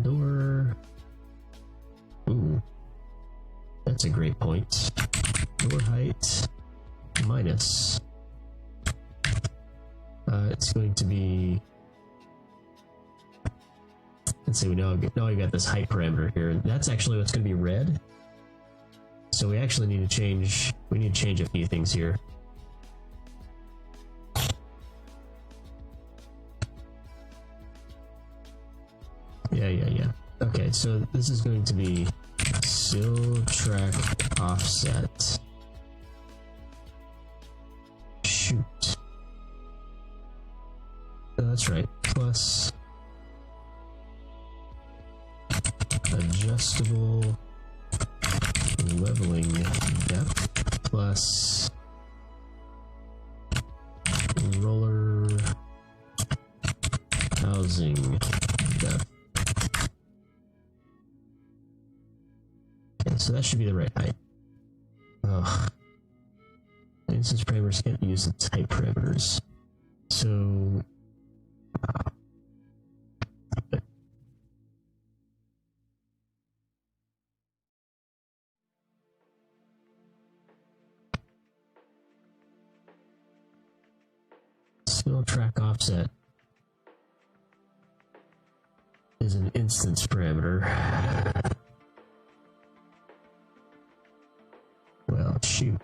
door. Ooh, that's a great point. Door height minus. It's going to be. Let's see. Now we've got this height parameter here. That's actually what's going to be red. So we actually need to change. We need to change a few things here. Yeah. Okay, so this is going to be sill track offset. Shoot. Oh, that's right. Plus adjustable leveling depth plus roller housing depth. Okay, so that should be the right height. Oh, instance parameters can't be used as type parameters. So spill track offset is an instance parameter. Well, shoot.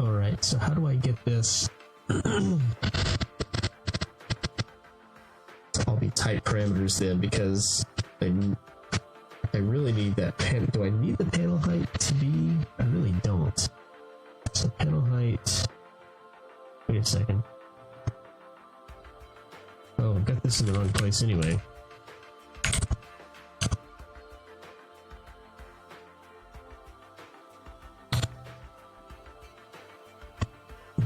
All right, so how do I get this to all be type parameters then? Because I really need that panel. Do I need the panel height to be? I really don't. So panel height. Wait a second. Oh, I've got this in the wrong place anyway.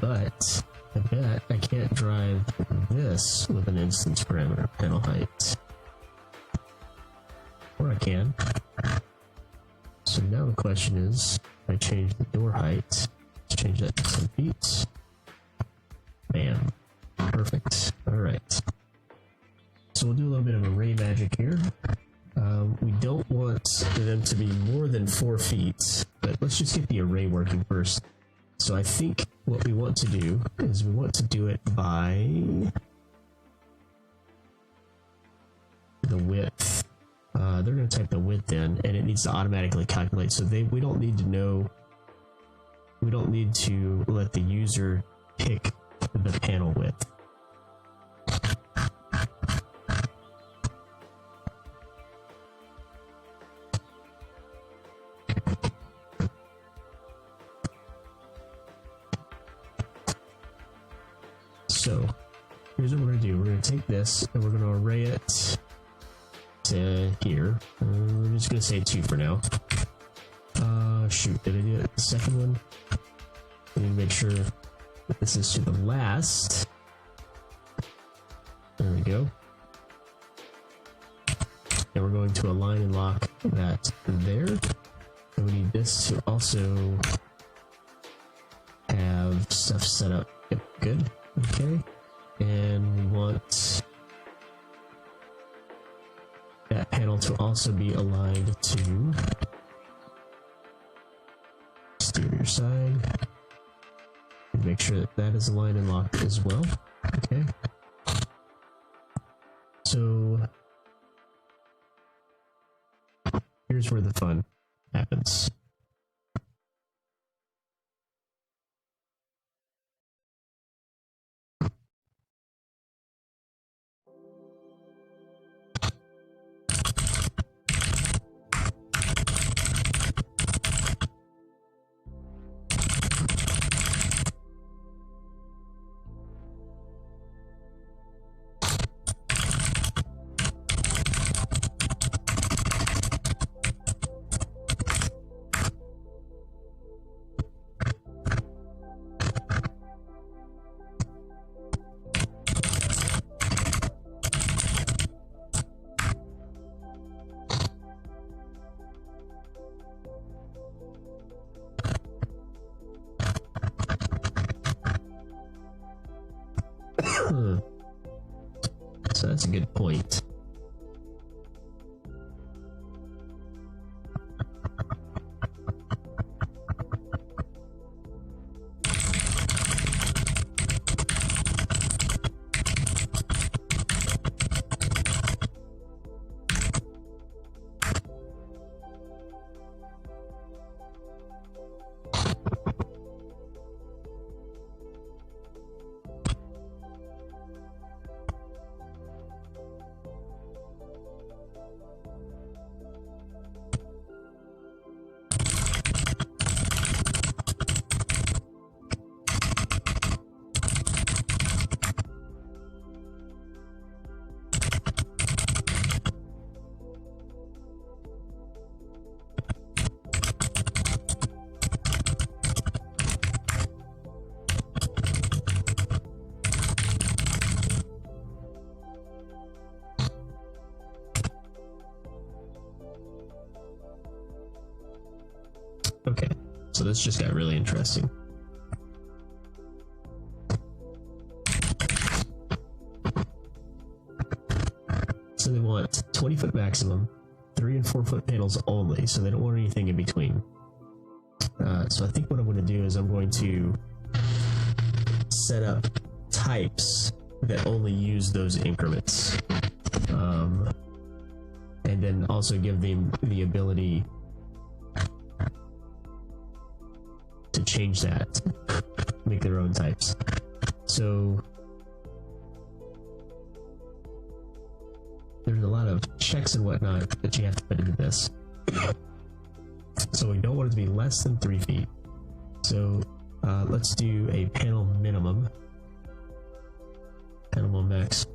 But I bet I can't drive this with an instance parameter, panel height. Or I can. So now the question is, if I change the door height, let's change that to 10 feet. Bam. Perfect. Alright. So we'll do a little bit of array magic here. We don't want them to be more than 4 feet, but let's just get the array working first. So I think what we want to do is we want to do it by the width. They're going to type the width in, and it needs to automatically calculate. So we don't need to know. We don't need to let the user pick the panel width. So here's what we're going to do. We're going to take this and we're going to array it to here. We're just going to say 2 for now. Shoot, did I do it? The second one? I need to make sure that this is to the last. There we go. And we're going to align and lock that there. And we need this to also have stuff set up. Yep, good. Okay, and we want that panel to also be aligned to exterior side. And make sure that that is aligned and locked as well. Okay. So here's where the fun happens. So that's a good point. So this just got really interesting. So they want 20-foot maximum, 3 and 4 foot panels only, so they don't want anything in between. So I think what I'm going to do is I'm going to set up types that only use those increments. And then also give them the ability to change that, make their own types. So there's a lot of checks and whatnot that you have to put into this. So we don't want it to be less than 3 feet. So let's do a panel minimum. Panel max.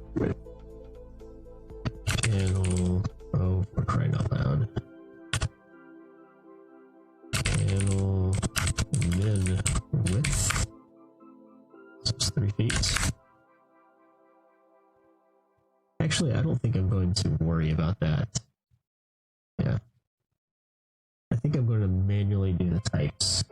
Panel, oh, we're crying out loud. Panel min width. So it's 3 feet. Actually, I don't think I'm going to worry about that. Yeah. I think I'm going to manually do the types.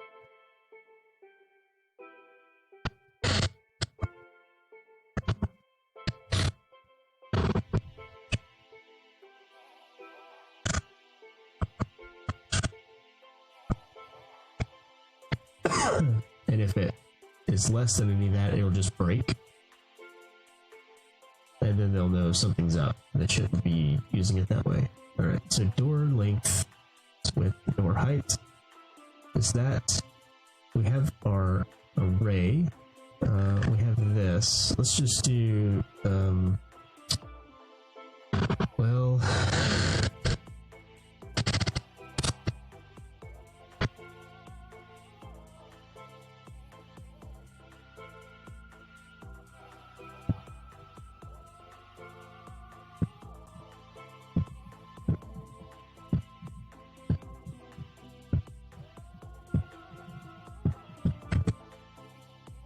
And if it is less than any of that, it'll just break. And then they'll know something's up. They shouldn't be using it that way. Alright, so door length with door height is that. We have our array. We have this. Let's just do, well,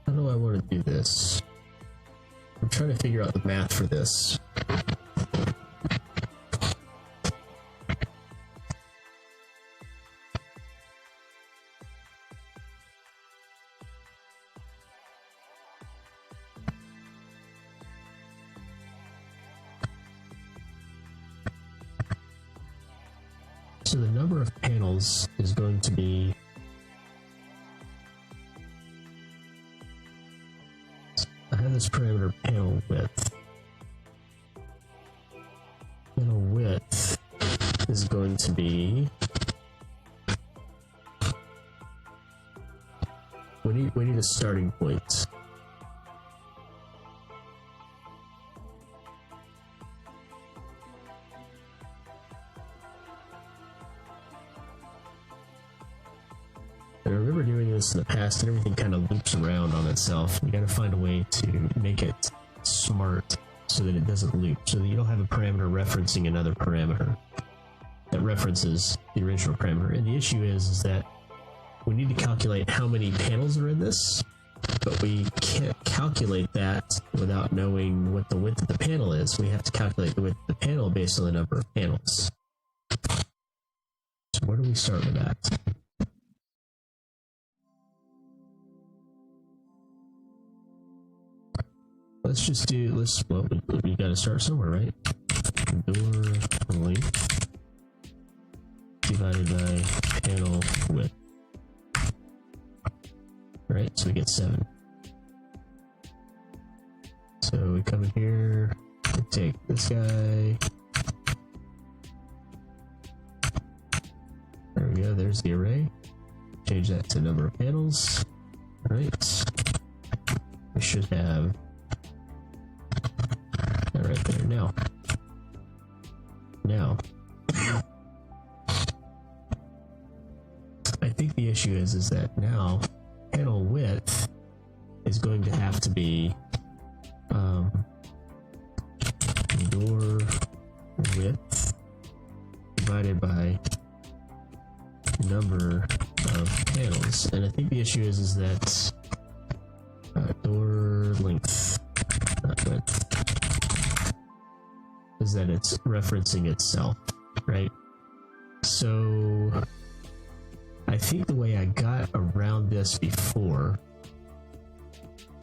how do I want to do this? I'm trying to figure out the math for this. So the number of panels is going to be I have this parameter panel width. Panel width is going to be we need a starting point. I remember doing this in the past and everything kind of loops around on itself. You got to find a way to make it smart so that it doesn't loop, so that you don't have a parameter referencing another parameter that references the original parameter. And the issue is that we need to calculate how many panels are in this, but we can't calculate that without knowing what the width of the panel is. We have to calculate the width of the panel based on the number of panels. So where do we start with that? Let's just do, well, we gotta start somewhere, right? Door length divided by panel width. Right, so we get 7. So we come in here, we take this guy. There we go, there's the array. Change that to number of panels. Alright. We should have that right there. Now, I think the issue is that now panel width is going to have to be door width divided by number of panels, and I think the issue is that door length, not width, is that it's referencing itself, right? So I think the way I got around this before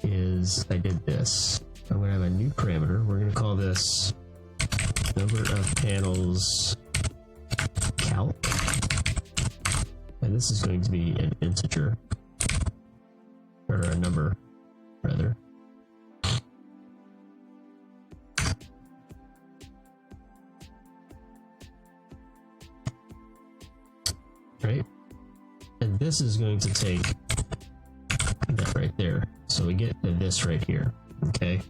is I did this. I'm going to have a new parameter. We're going to call this number of panels calc. And this is going to be an integer, or a number, rather. Right? And this is going to take that right there. So we get this right here. Okay.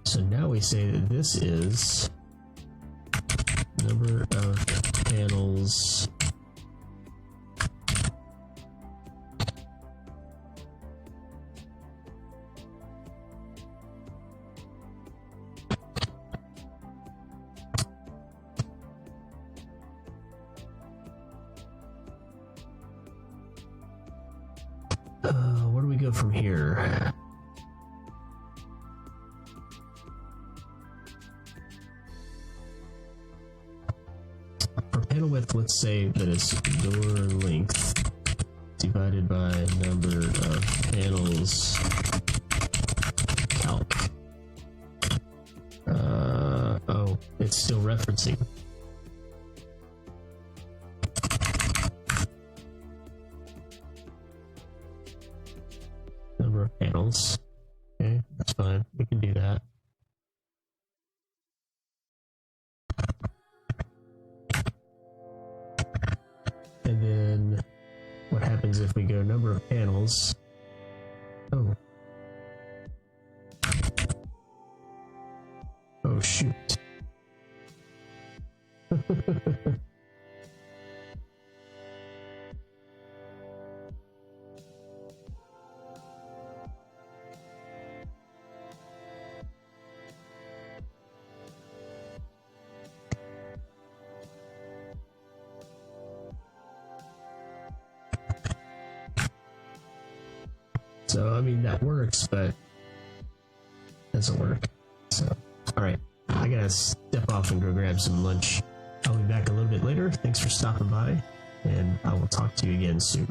So now we say that this is number of panels where do we go from here? For panel width, let's say that it's door length divided by number of panels calc. Oh, it's still referencing. Number of panels. Okay, that's fine. We can do that. And then what happens if we go number of panels? Oh. Oh, shoot. So, I mean, that works, but doesn't work. So, all right, I gotta step off and go grab some lunch. I'll be back a little bit later. Thanks for stopping by, and I will talk to you again soon.